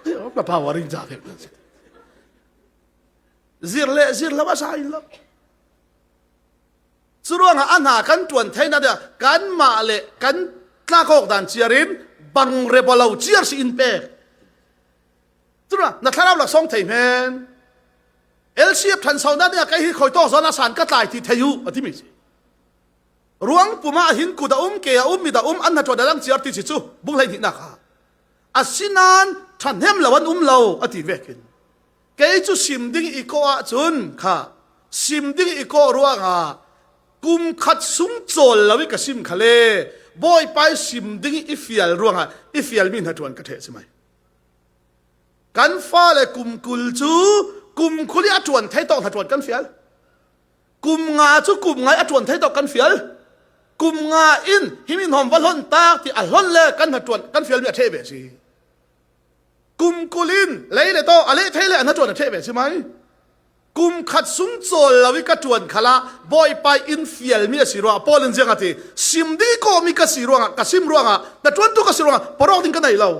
A: เดี๋ยว power ริงจ่าเวกนั้นzir le ba sai lo suruang anha kan tuan thaina da kan ma le kan tla kok dan chiarin bang re bolau chiar si in pe tura na tharau la song thei men lcf than sau na ne kai hi khoi to zona san ka tlai thi theyu ati mi ruang puma hin ku da ke mi da an na to da lang chiar ti chi chu bung lai ni na kha asinan thanhem lawan lo ati vekin ke chu simding iko a chun kha simding iko ruanga kum khat sung chol lawi ka sim khale boy pai simding ifial ruanga ifial min hatuan ka the simai kan fa le kum kul chu kum khuli atuan thai tong hatuan kan fial kum nga chu kum ngai atuan thai tong kan fial kum nga in himin hom walhon tak ti alhon le kan hatuan kan fial mi the be si kum kulin leile to ale thele an hatuan the be si mai kum khat sung chol lawi ka tuan khala boy pai in fial mi si ro polin jeng ati simdi ko mi ka si ro ka sim ro nga na tuan tu ka si ro porok ding ka nai lo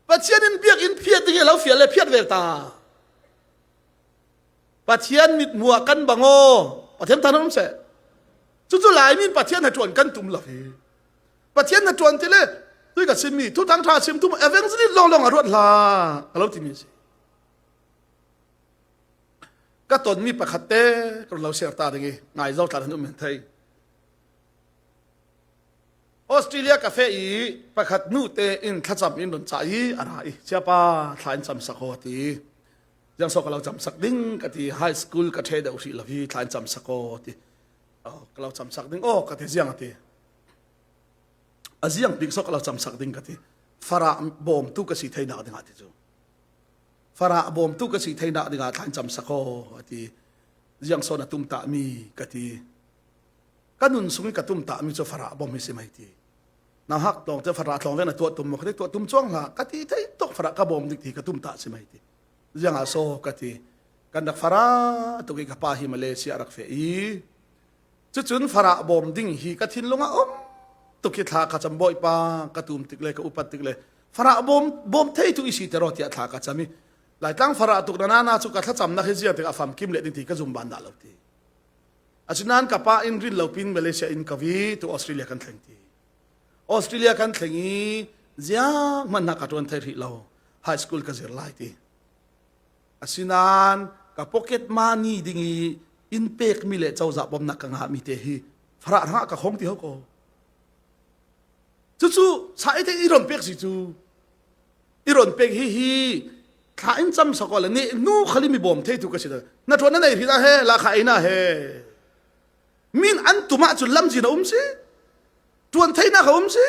A: pathian in biak in phiat ding lo fial le phiat ve ta pathian mit mua kan bango pathian tanam se chu lai min pathian ha tuan kan tum lo hi pathian ha tuan tele tui ka sim mi tu tang tha sim tum eventually long a rot la alo ti mi ka ton mi pakhate ko lo ser ta dingi ngai zo ta nu men thai Australia ka fe i pakhat nu te in thacham in don chai ara i chiapa thlain cham sakho ti jang so ka lo cham sak ding ka ti high school ka the da usi lawi thlain cham sakho ti ka lo cham sak ding ka ti jiang ati aziang big so ka lo cham sak ding ka ti fara bom tu ka si thai na ding ati chu fara bom tu ka si thai na ding a thlain cham sakho ati jiang so na tum ta mi ka ti kanun sungi ka tum ta mi cho fara bom mi si mai ti na hak tong te fara tong ve na tum mo ka tum chuang la ka ti thai tok fara ka bom dik ti ka tum ta si mai ti jiang a so ka ti kan dak fara tu ki ka pa hi Malaysia rak fe i chu chun fara bom ding hi ka thin lunga tu ki tha ka cham boi pa ka tum tik le ka upat tik le fara bom thei tu isi te ro ti tha ka chami lai tang fara tu na chu ka tha cham na khizia te afam kim le ding ti ka zum ban da lo ti achinan ka pa in rin lo pin Malaysia in kavi to Australia kan thleng ti Australia kan thlengi jiang man na ka ton thai ri lo high school ka zir lai ti asinan ka pocket money dingi in pek mi le chau za bom na ka nga mi te hi fara ha ka khong ti ho ko chu sai te iron pek si chu iron pek hi kha in cham sakol ni nu khali mi bom thei tu ka si na thon na nei ri na he la kha ina he min an tuma chu lam ji na si tuan thei na ka si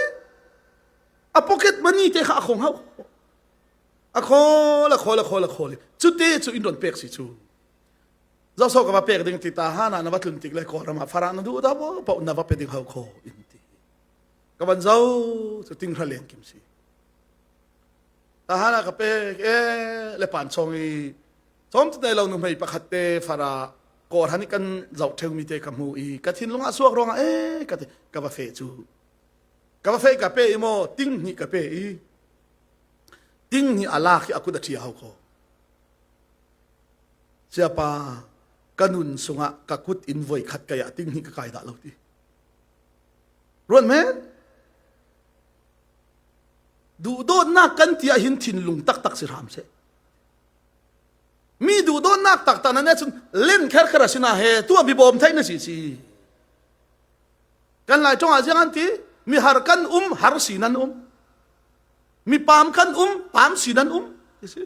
A: a pocket money te kha khong ha a khol chu te chu in don pek si chu zo so ka ba pek ding ti ta ha na na batlun tik le ko ra ma fara na du da bo pa na va pe ding ha ko in ti ka ban zo chu ting kha leng kim si ta ha na ka pe le pan chong i chom te lo nu mai pakhat te fara ko hani kan zau theu mi te ka mu i ka thin lunga suak ronga ka te ka ba fe chu ka pe i mo ting ni ka pe i ting ni ala ki aku da thi ha ko siapa kanun sunga kakut invoi khat kaya ting ni ka kai da lo ti ron men du do na kan tia hin thin lung tak tak siram se mi du do nak tak ta na ne chun len kher khara sina he tu bi bom thai na si kan lai chong a jang ti mi har kan har sinan mi pam kan pam sinan isi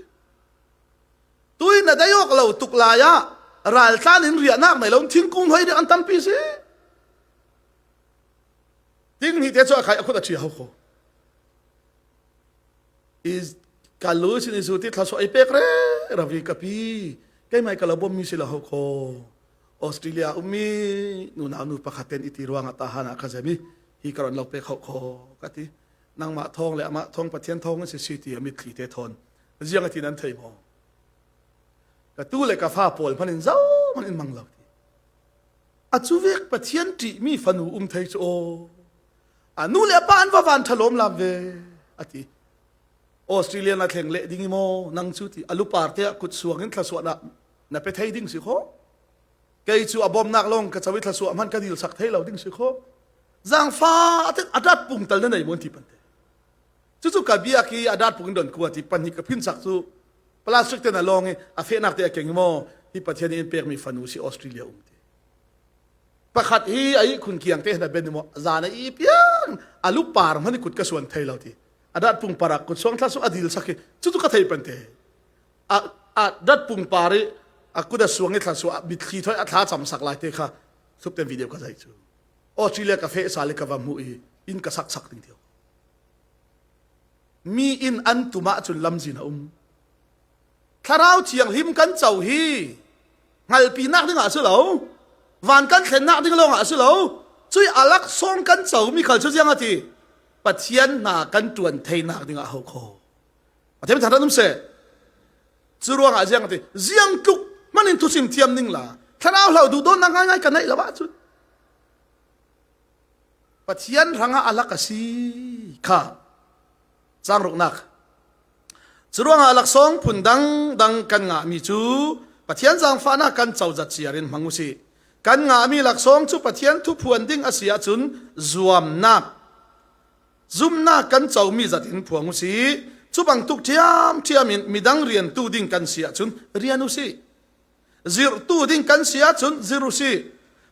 A: tui na dayok lo tuklaya ral tan in ria nak mai lo thing kung hoi de an tam pi si ting ni te cho khai akhu da chi ho ko is kalos ni suti thaso ai pek re ravi kapi kai mai kala bom mi sila ho ko Australia umi nu na nu pakhaten iti ruang atahana khazami hi karon lo pe kho kati nang ma thong le ma thong pathian thong se city amit thli te thon jiang ati nan thei mo ka tu le ka fa pol manin zau manin manglo achu vek pathian ti mi fanu thei chu anu le pan va van thalom lam ve ati Australia na thleng le dingi mo nang chu ti alu parte kut suangin thlaswa na pe thei ding si kho kai chu abom nak long ka chawi thlaswa man ka dil sak thei lo ding si kho zang fa adat pung tal na nei mon ti pan chu ka bia ki adat pung don ku ati pan ni ka phin sak chu plastic te na long a fe nak te keng mo hi pathian in per mi fanu si Australia ti pakhat hi ai khun kiang te na ben mo zana i piang alu par man kut ka suan thei lo ti adat pung parak kut suang thasu adil sakhi chu ka thei pante adat pung pare akuda suang thasu bit khi thoi atha cham sak lai te kha subten video ka jai chu Australia ka fe sale ka vamu in ka sak ting tiu mi in an tuma chun lamjin tharau chiang him kan chau hi ngal pi nak ding a su lo van kan thlen nak ding lo a su lo chui alak song kan chau mi khal chu jiang ati pathian na kan tuan thei nak ding a ho kho pathian tharan num se churuang a jiang ati jiang tuk manin thu sim thiam ning la tharau hlau du don na ngai kan nei lawa chu pathian ranga alak asi kha chang ruk nak churuang alak song phundang dang kan nga mi chu pathian jang fa na kan chau zat chiarin mangusi kan nga mi lak song chu pathian thu phuan ding asia chun zuam nak zum na kan chau mi zatin phuangusi chu bang tuk thiamin midang rian tu ding kan sia chun rianusi zir tu ding kan sia chun zirusi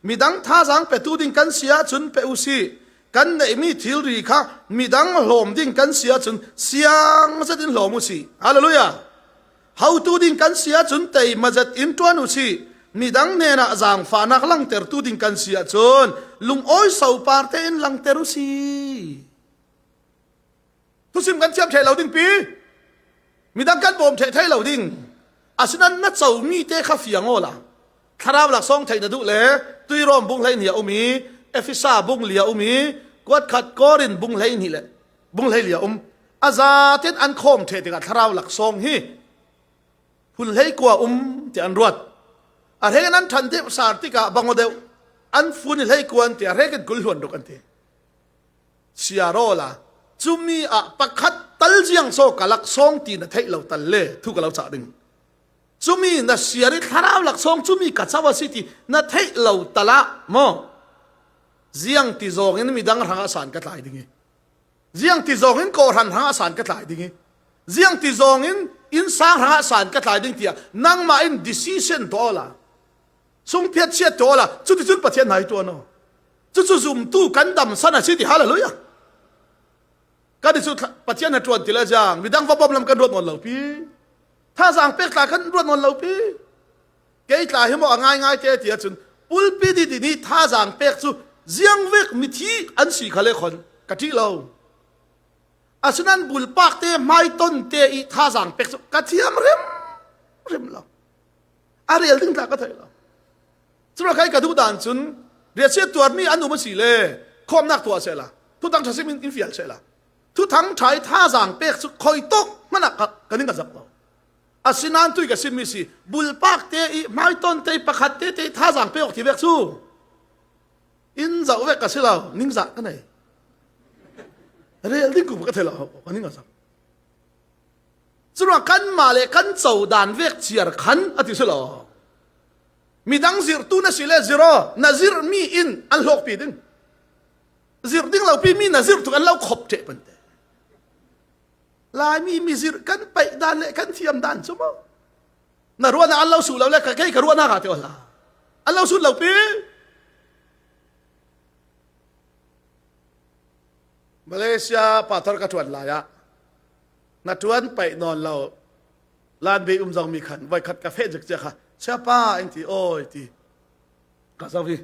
A: midang tha jang pe tu ding kan sia chun pe usi kan nei mi thil ri kha midang hlom ding kan sia chun siang zatin hlomusi hallelujah how tu ding kan sia chun tei mazat in tuanusi midang nena jang fa nak lang ter tu ding kan sia chun lung oi sau parte in lang terusi tu sim kan chiam thai lo ding pi midang kan bom thai lo ding asinan na chau mi te kha fiang ola tharab lak song thai na du le tui rom bung lai nia umi efisa bung lia umi kwat khat korin bung lai ni le bung lai lia azaten an khom the te ka tharab lak song hi hul hei kwa te an ruat a regen an than te sar ti ka bangodeu an fun hei kwan te a regen gul huan dok an te siarola chumi a pakhat tal jiang so kalak song ti na thei lo tal le thu ka lo cha ding chumi na siari tharau lak song chumi ka chawa city na thei lo tala mo jiang ti zong in midang ranga san ka tlai ding jiang ti zong in ko ran ranga san ka tlai ding jiang ti zong in sang ranga san ka tlai ding tia nang ma in decision to la sung phiat che to la chu ti chun pathian nai to no chu zum tu kan dam sana city hallelujah ka di chu pathian na tuan ti la jang midang va bom lam kan rot mon lo pi tha jang pek la kan rot mon lo pi ke tla hi mo ngai te tia chun ul pi di ni tha jang pek chu jiang vek mi thi an si khale khon ka ti lo asunan bul pak te mai ton te I tha jang pek chu ka thiam rem lo ariel ding ta ka thai lo chura kai ka du dan chun ria che tuar mi anu ma si le khom nak tua se la tu tang thasi min in fial se la tu thang thai tha jang pek chu khoi tok mana ka ning ka zak lo asinan tu ka sim mi si bul pak te I mai ton te pakhat te tha jang pek ok ti vek chu in zau vek ka sila ning za ka nei real ding ku ka thela ka ning za chura kan ma le kan chau dan vek chiar khan ati sila midang zir tu na sile zero nazir mi in an lok pi ding zir ding lau pi mi nazir tu an lau khop te pante lai mi zir kan pai dan le kan thiam dan chumo na ruwa na an lau su lau le ka kai ka ruwa na ka te ola an lau su lau pi Malaysia patar ka tuan laya na tuan pai non lau lan be jong mi khan vai khat ka fe jek je kha chapa inti oi ti ka sawi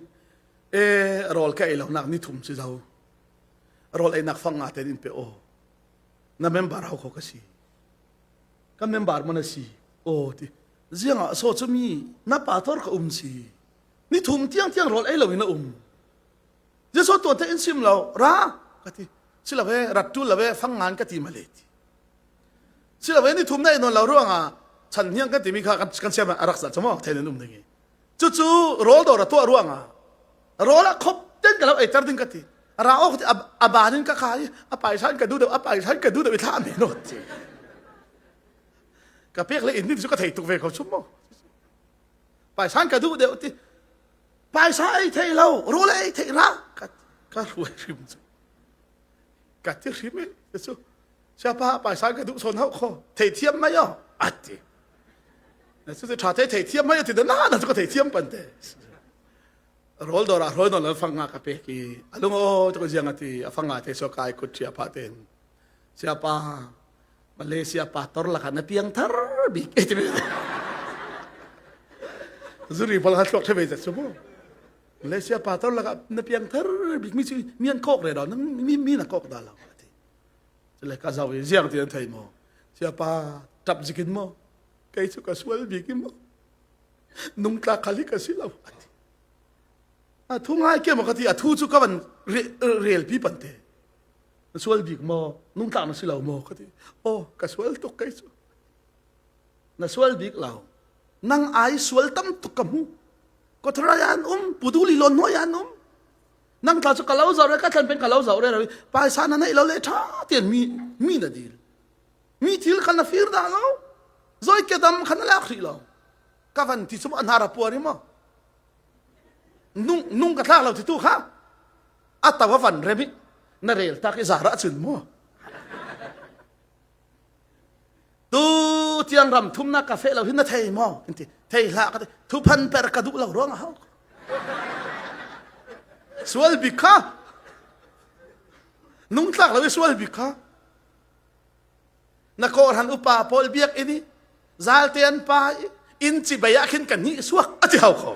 A: rol ka ilo nak ni thum si zau rol ai nak fanga te din pe na member ho ko ka si ka member mo na si ti zianga so chumi na patar ka si ni thum tiang rol ai lo ina je so to te in sim lo ra ka ti sila ve ratu la ve fangan ka ti maleti sila ve ni thum na non la ruanga chan hiang ka ti mi kha kan sia ma arak sa chamo thelen dingi chu rol do ra to ruanga rola khop ten ka ai tar ding ka ti ra ok abanin ka khai apai san ka du de tha me no ti ka pek le in ni su ka thei tu ve ko chumo pai san ka du de ti pai sai thei lo rola ai thei ra ka ruai rim ka ti rime so siapa pai san ka du son hau kho thei thiam ma yo ati na su cha thei thiam ma yo ti na su ka thei thiam pan te rol do ra rol no la fanga ka pe ki alung to jiang ati afanga te so kai ku tia pa ten siapa Malaysia pator la kana piang terbik zuri pala tok thebe za sumo Malaysia pator la kana piang terbik mi an kok le do mi na kok da la ti le ka zaw ziang ti an thai mo siapa tap zikin mo kai chu ka swal bikim mo nung ta khali ka silaw thu ngai ke mo ka ti thu chu ka ban real pi pan te swal bik mo nung ta na silaw mo ka ti ka swal tok kai chu na swal bik law nang ai swal tam tok ka mu ko thra yan puduli lon no yan nang ta chu ka law zaw re ka than pen ka law zaw re pa sa na nei law le tha tian mi na dil mi til kan na fir da law zoi ke dam kan la khri law ka van ti sum anhara puari mo nung ka thla law ti tu kha atawa van rebi na rel ta ke zara chun mo tu tiang ram thum na cafe law hin na thei mo inti thei la ka thu phan per ka du law rong ha swal bikha nung tlak law swal bikha na ko han upa pol biak ini zal tian pa in chi baya khin kan ni suak ati haw kho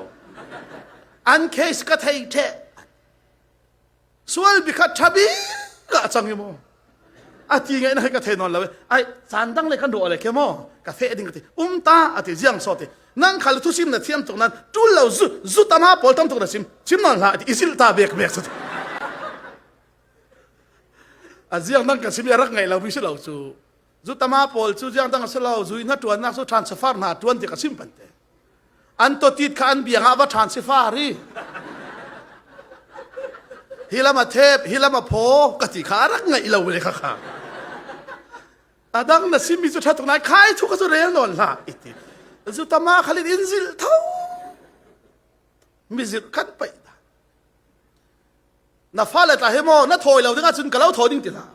A: an case ka thei the swal bikha thabi ka changi mo ati ngai na ka thei non lawe ai san dang le kan do le ke mo ka fe ding ti ta ati jiang so ti nang khal thu sim na thiam tok nan tu lo zu tama pol tam tok na sim non la ati isil ta bek so aziang nang ka sim ya rak ngai law bi se law chu zu tama pol chu jiang dang se law zu na tuan na so transfer na tuan ti ka sim pan te an to tit kha an bianga wa transfer ri hilama thep hilama pho kati kharak ngai lo le kha adang na simi chu thatuk nai khai thu ka chu rel non la iti zu tama khalin inzil thau mizir kan pai na fale ta hemo na thoi lo dinga chun kalau thoi ding ti la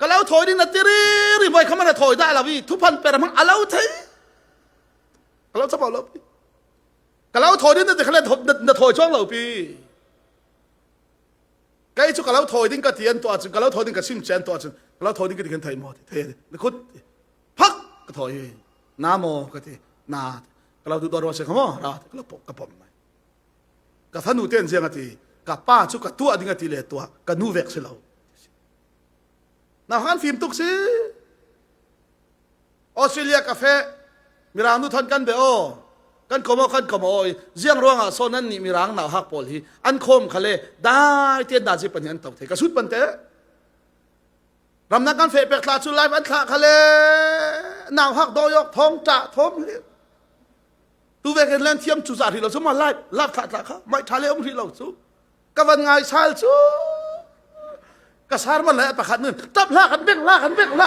A: kalau thoi ding na tiri ri moi khama na thoi da la wi thu phan per mang alau thai kalau cha ba lo pi kalau thoi ding na khale na thoi chong lo pi cái chỗ kalau thổi đến cái tiền toa chừng kalau thổi đến cái sim chen toa chừng kalau thổi đến cái tiền thầy mò thầy nó khốt phắc cái thổi nam mô cái gì na kalau tu đòi sẽ không ra kalau bọc cái bom này cái thân ưu tiên riêng cái gì cái pa chỗ cái tua đến cái tiền lệ tua cái nu vẹt sẽ lâu nào han phim tục xí Australia cà phê mirang nu thân căn bể ô kan komo jiang ronga sonan ni mirang na hak pol hi an khom khale dai te da ji pan tau the ka sut pan te ramna kan fe pek tla chu live an thla khale naw hak do yok thong cha thom le tu ve ken len thiam chu za ri lo chu ma live lap thla kha mai thale om ri lo chu ka van ngai sal chu ka sar ma la pa khat nun tap la kan bek la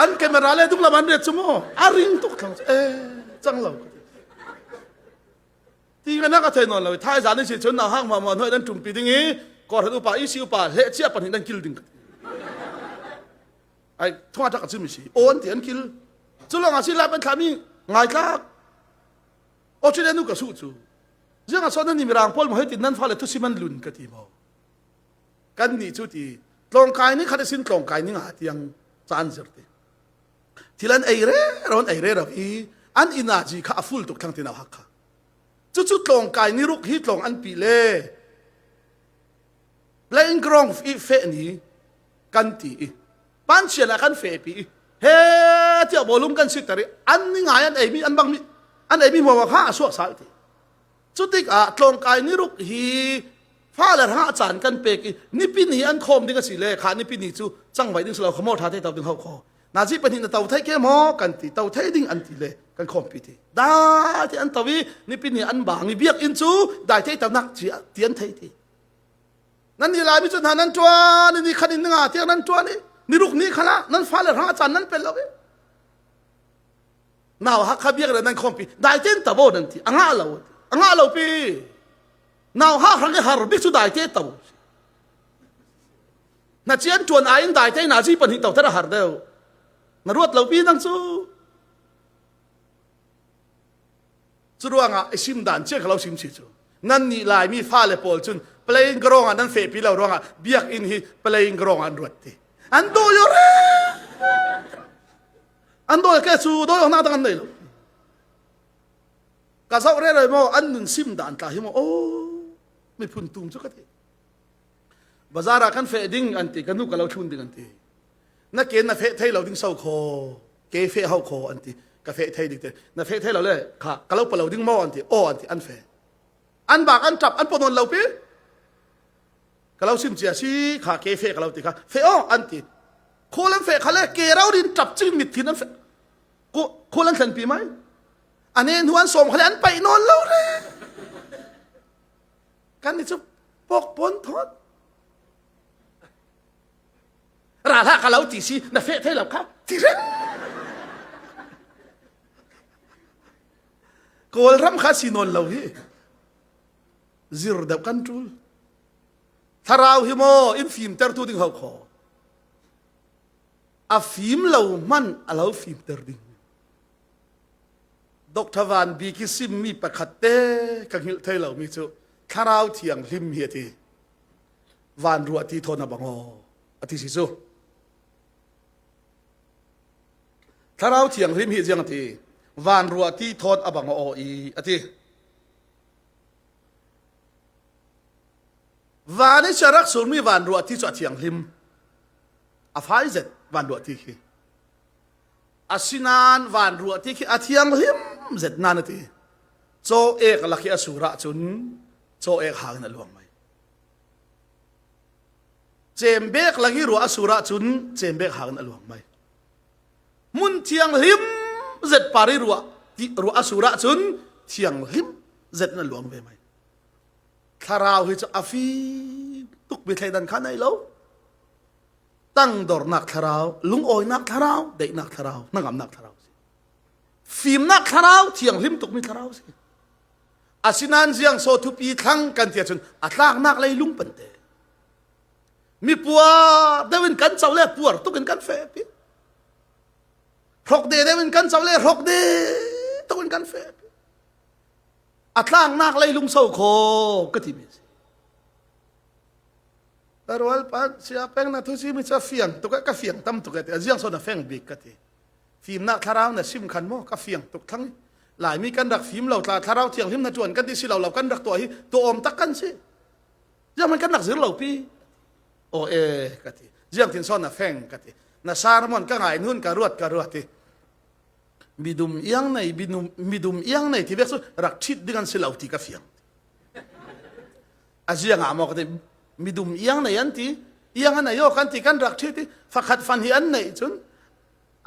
A: an camera le duk la ban re chumo aring tuk thang chang lo ti ga na ka thai non lo thai za ni si chon na hang ma noi dan tum pi ding hi ko thu pa i siu pa he chia pan hin dan kil ding ai thwa ta ka chim si on ti an kil chu lo nga si la ban thami ngai tla o chi le nu ka su chu jang a son ni mirang pol mo he tin nan fa le tu si man lun ka ti mo kan ni chu ti tlong kai ni kha de sin tlong kai ni nga tiang chan zer te tilan aire ron aire ravi an inaji kha full tuk thang tina hakha chu tlong kai ni ruk hi tlong an pi le playing ground fi fe ni kan ti pan chen kan fe pi he ti bolum kan sitari an ni ngai an ai mi an bang mi an ai mi mo kha so sal ti chu tik a tlong kai ni ruk hi fa la ha chan kan pe ki ni pi ni an khom ding si le kha ni pi ni chu chang wai ding slo khmo tha te taw ding ho kho na ji panin na taw thai ke mo kan ti taw thai ding an ti le kan khom pi ti da ti an tawi ni pi ni an bang ni biak in chu dai thai taw nak chi ti an thai ti nan ni la mi chu nan twa ni khanin nga ti nan twa ni ruk ni khala nan fa la ha chan nan pe lo be naw ha kha biak le nan khom pi dai ten ta bo nan ti anga lo pi naw ha hang har bi chu dai te taw na chian chuan ai dai te na ji pan hi taw ta har deu na ruat lo pi nang chu ruanga isim dan che khalo sim chi chu nan ni lai mi fa le pol chun playing grong an fe pi lo ronga biak in hi playing grong an ruat ti an do yo re an do ke su do yo na ta kan nei lo ka sau re rồi mo an nun sim dan ta hi mo o mi phun tum chu ka ti bazara kan fe ding an ti kan nu ka lo thun ding an ti na ke na fe thei lo ding sau kho ke fe hau kho an ti ka fe thei dik te na fe thei lo le kha ka lo pa lo ding mo an ti o an ti an fe an bak an trap an ponon lo pi ka lo sim chia si kha ke fe ka lo ti kha fe o an ti kho lan fe kha le ke rau din trap chin mit thin an fe kho lan than pi maiอันนี้นวลส่งเขาเลยอันไปนอนแล้วเลยกันนี่จะปกปนทอดราธาเขาตีซีน่ะเฟะเท่าเราครับที่เร่งโกลรำคาสินอนเราฮีซิรดับกันจูลถ้าเราฮิโมอินฟิล์มเตอร์ตูดิ้งเขาขออาฟิล์มเรามันเราฟิล์มเตอร์ดิ้งดร.วานบีกิซิมมีประคัตเต้กังหิลเทลามีจูถ้าเราเที่ยงลิมเฮียทีวานรัวที่ทนบังโออธิสิจูถ้าเราเที่ยงลิมเฮียจังทีวานรัวที่ทนบังโออีอธิวานนี้จะรักษามีวานรัวที่จะเที่ยงลิมอภัยเสร็จวานรัวที่ขี้อาศินานวานรัวที่ขี้อาเที่ยงลิมเสร็จนานทีโจเอกลักษณ์อสุระจุนโจเอกหางนั่นหลวงไหมเจมเบกลักษณ์รัวอสุระจุนเจมเบกหางนั่นหลวงไหมมุนเทียงลิมเสร็จปาริรัวที่รัวอสุระจุนเทียงลิมเสร็จนั่นหลวงไหมถ้าเราเห็นจะอาฟีตุกไปไทยดันขันไหนแล้วตั้งดอร์นักถ้าเราลุงโอยนักถ้าเราเด็กนักถ้าเรานั่งกำนักถ้าเราฟิล์มนักคาราวเที่ยงลิมตุกมีคาราวสิอาศินันเสียงโซทุปีทั้งกันเทียจนอัตลากนักเลยลุงปันเตมีปัวเดวินกันเจ้าเล่ปัวตุกันกันเฟปีรกเดวินกันเจ้าเล่รกเดตุกันกันเฟปีอัตลากนักเลยลุงโซโคก็ที่มีสิแต่ว่าปัจจัยเป็นนักทุสิมีจะเฟียงตุกก็เฟียงตั้มตุกแต่เสียงโซน่ะเฟียงบิ๊กก็ที่ฟิล์มนักทาราวน่ะซิมขันโมกับเฟียงตุกทั้งหลายมีกันดักฟิล์มเราทาราวเที่ยงฟิล์มน่ะจวนกันที่สิเรากันดักตัวฮีตัวอมตักกันสิยังมันกันดักสิเราปีโอเอกะทียังทิ้งซ้อนน่ะแฟงกะทีน่ะซาร์มอนก็ไงนู่นกะรวดทีมีดุมเอียงในมีดุมเอียงในที่เวกสุรักชิดด้วยกันสิเราที่กับเฟียงอาเจียงอ่ะมอกะทีมีดุมเอียงในอันที่เอียงอันไหนโยกันที่กันรักชิดที่ฝักขัดฟันฮีอันไหนจุน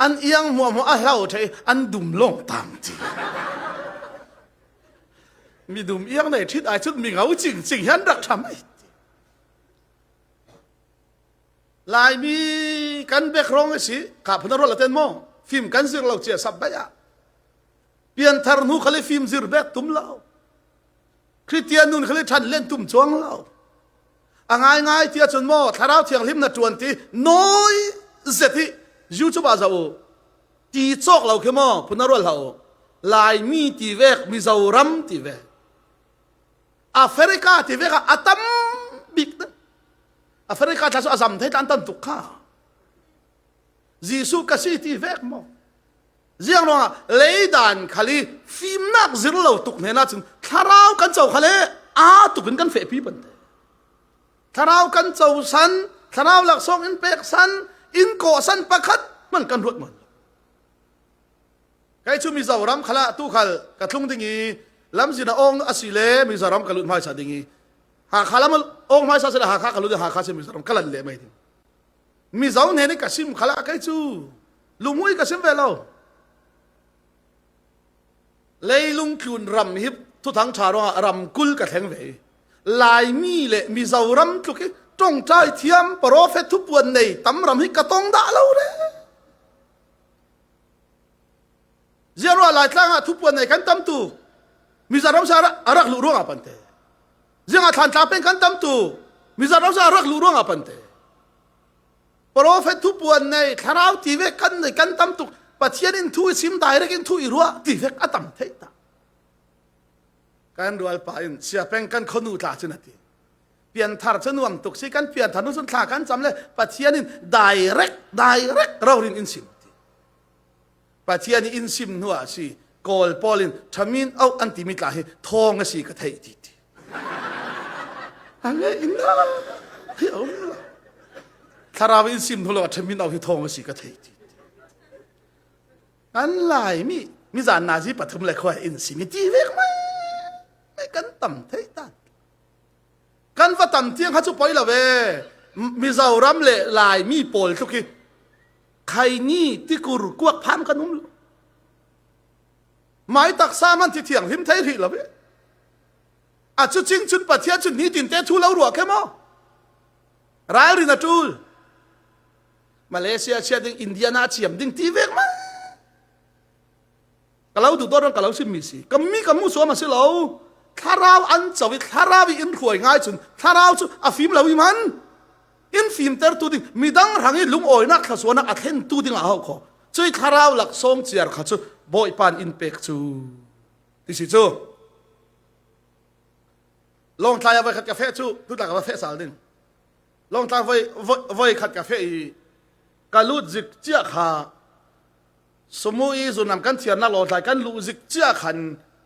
A: อันเอียงมัวอาเฮาใช่อันดุมลงตามทีมีดุมเอียงในทิศไอชุดมีเงาจริงฉันรักทำไมลายมีกันเบกร้องสิขับพนักรถละเต้นโมฟิล์มกันซิร์เราเจียสับไปอ่ะเปลี่ยนทาร์นูเขาเลยฟิล์มซิร์เบกตุ้มเราคริสเตียนนุ่นเขาเลยทันเล่นตุ้มจวงเราง่ายเทียจนโมถ้าเราเที่ยงลิมนัดจวนที่น้อยเสร็จที่ยูทูบอาจจะตีจอกเราเข้ามาพูนรวดเราลายมีตีเวกมีเจ้ารัมตีเวกแอฟริกาตีเวกอัตมบิกนะแอฟริกาทัศน์อาซัมไทยอันตันตุกข้าจีสุกสีตีเวกมั้งเรื่องว่าเลยดันขลีฟิล์มนักซิร์เราตุกเนี่ยนะจึงถ้าเรากันเจ้าขลีตุกเป็นกันเฟปีบันเดถ้าเรากันเจ้าสันถ้าเราหลักส่งอินเป็กสันอินโกสันประคัดมันกันรวดมันใครชูมีสาวรำขละตู้ขลกระทุ่งดิ่งีลำสินะองอสิเลมีสาวรำกระลุนไม้สาดิ่งีหากขละมันองไม้สาเสละหากขะกระลุนหากขะเสมีสาวรำกระลันเละไม่ถึงมีสาวเนี่ยนี่กระซิมขละใครชูลุงมุ้ยกระซิมเวลาเลยลุงคืนรำฮิบทุทั้งชาโรงรำกุลกระแทงเวลายมีเละมีสาวรำทุกจงใจเทียมโปรเฟตทุบวันในตำรำให้กระตงด่าเราเลยเจ้าว่าหลายครั้งทุบวันในกันตำตูมีสารรำสาระรักลุร่วงปันเตเจ้าทานจ่าเป็นกันตำตูมีสารรำสาระรักลุร่วงปันเตโปรเฟตทุบวันในคราวที่เวกันในกันตำตูปัจเจียนทุยซิมได้เรื่องทุยรัวที่เวกอัตมเทตาการดูอัลปาอินเสียเป็นกันขนูตาชนะที เปลี่ยนทาร์ชนวงตุกสิกันเปลี่ยนทานุสุนทากันจำเลยปัจเจียนิน direct เราเรียนอินซิมปัจเจียนิอินซิมนัวสิกอลปอลินทามินเอาอันติมิตลาให้ทองสิกระเทยทีอันนี้อินนาเฮ้ยถ้าเราอินซิมทุลทามินเอาให้ทองสิกระเทยทีอันไหลมีจานนาซีปัทุมเลยคอยอินซิมจีเวกไม่กันต่ำเท่ตันกันว่าต่ำเที่ยงเขาจะไปละเวมีเจ้ารำเละลายมีโปลทุกทีใครนี่ที่กูรู้กวกพันกันนุ่มหมายตักซามันที่เที่ยงหิมไทยทีละเวอาจจะจริงจุดปัจเจียจุดนี้ตินเตทูแล้วรัวแค่มั้งรายรินาจูลมาเลเซียเชียดิงอินเดียนาเชียมดิงทีเวกมั้งก็เราดูตัวนั้นก็เราชิมมีสิก็มีก็มุสวมาสิเราถ้าเราอันจะวิถ้าเราอินรวยง่ายจุนถ้าเราจุอาฟิมเราวิมันอินฟิมเตอร์ตูดิมีดังหังลุงโอยนักขสวนักอัดเห็นตูดิงเอาเขาช่วยถ้าเราหลักทรงเจียร์เขาจุบอยปานอินเป็กจูที่สิจูลองทายเอาไปขัดกาแฟจูดูหลักกาแฟสาลินลองทายไว้ขัดกาแฟกาลูดจิกเจียขาสมุยสุนำกันเทียนนักลองทายกันลูจิกเจียขัน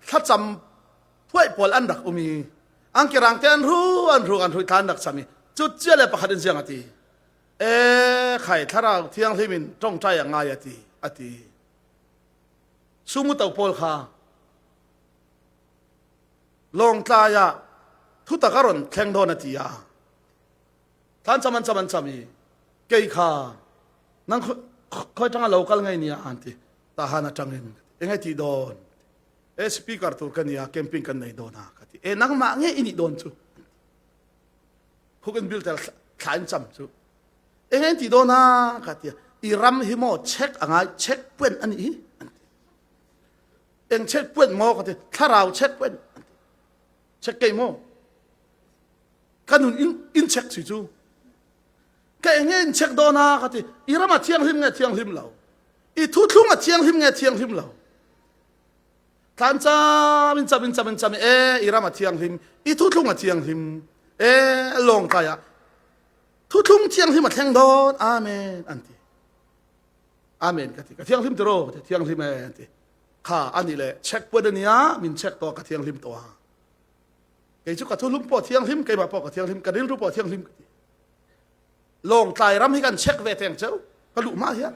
A: ถ้าจำผู้ไอ้ปอลอันดักอุมีอังกิรังเตียนรู้ทานดักสามีจุดเจียเลยประคันเสียงอติใครถ้าเราเที่ยงที่มินจ้องใจอย่างไงอติสมุตเอาปอลขาลองทายะทุตะการุนแข่งโดนอติยาท่านจำมีเกี่ยขานั่งคอยจังเรากัลไงเนี่ยอันที่ตาหานาจังเงินยังไงที่โดนสปีกเกอร์ตัวกันเนี่ยแคมปิ้งกันในโดนนะกันที่นั่งมาเงี้ยอินโดนจูพวกกันบิลเตอร์ขายจำจูยังไงที่โดนนะกันที่อีรัมฮิโมเช็คอะไรเช็คเพื่อนอันนี้เองเช็คเพื่อนโมกันที่ถ้าเราเช็คเพื่อนเช็คเกย์โมกันนุ่นอินเช็คสิจูแกเงี้ยเช็คโดนนะกันที่อีรัมมาเที่ยงหิมเงี้ยเที่ยงหิมเราอีทุกลุงมาเที่ยงหิมเงี้ยเที่ยงหิมเราท่านจำอีรามาเที่ยงหิมอีทุกลุงมาเที่ยงหิมลงตายะทุกลุงเที่ยงหิมมาแข่งโดนอาเมนอันที่อาเมนกันที่เที่ยงหิมตัวเที่ยงหิมอันที่ข้าอันนี้เลยเช็คเพื่อนเนี่ยมินเช็คตัวกับเที่ยงหิมตัวไอ้ชุกกับทุกลุงปอเที่ยงหิมไก่มาปอกับเที่ยงหิมกันดิลรูปอเที่ยงหิมลงตายรำให้กันเช็คเวทแทงเจ้าก็ลุมาเฮีย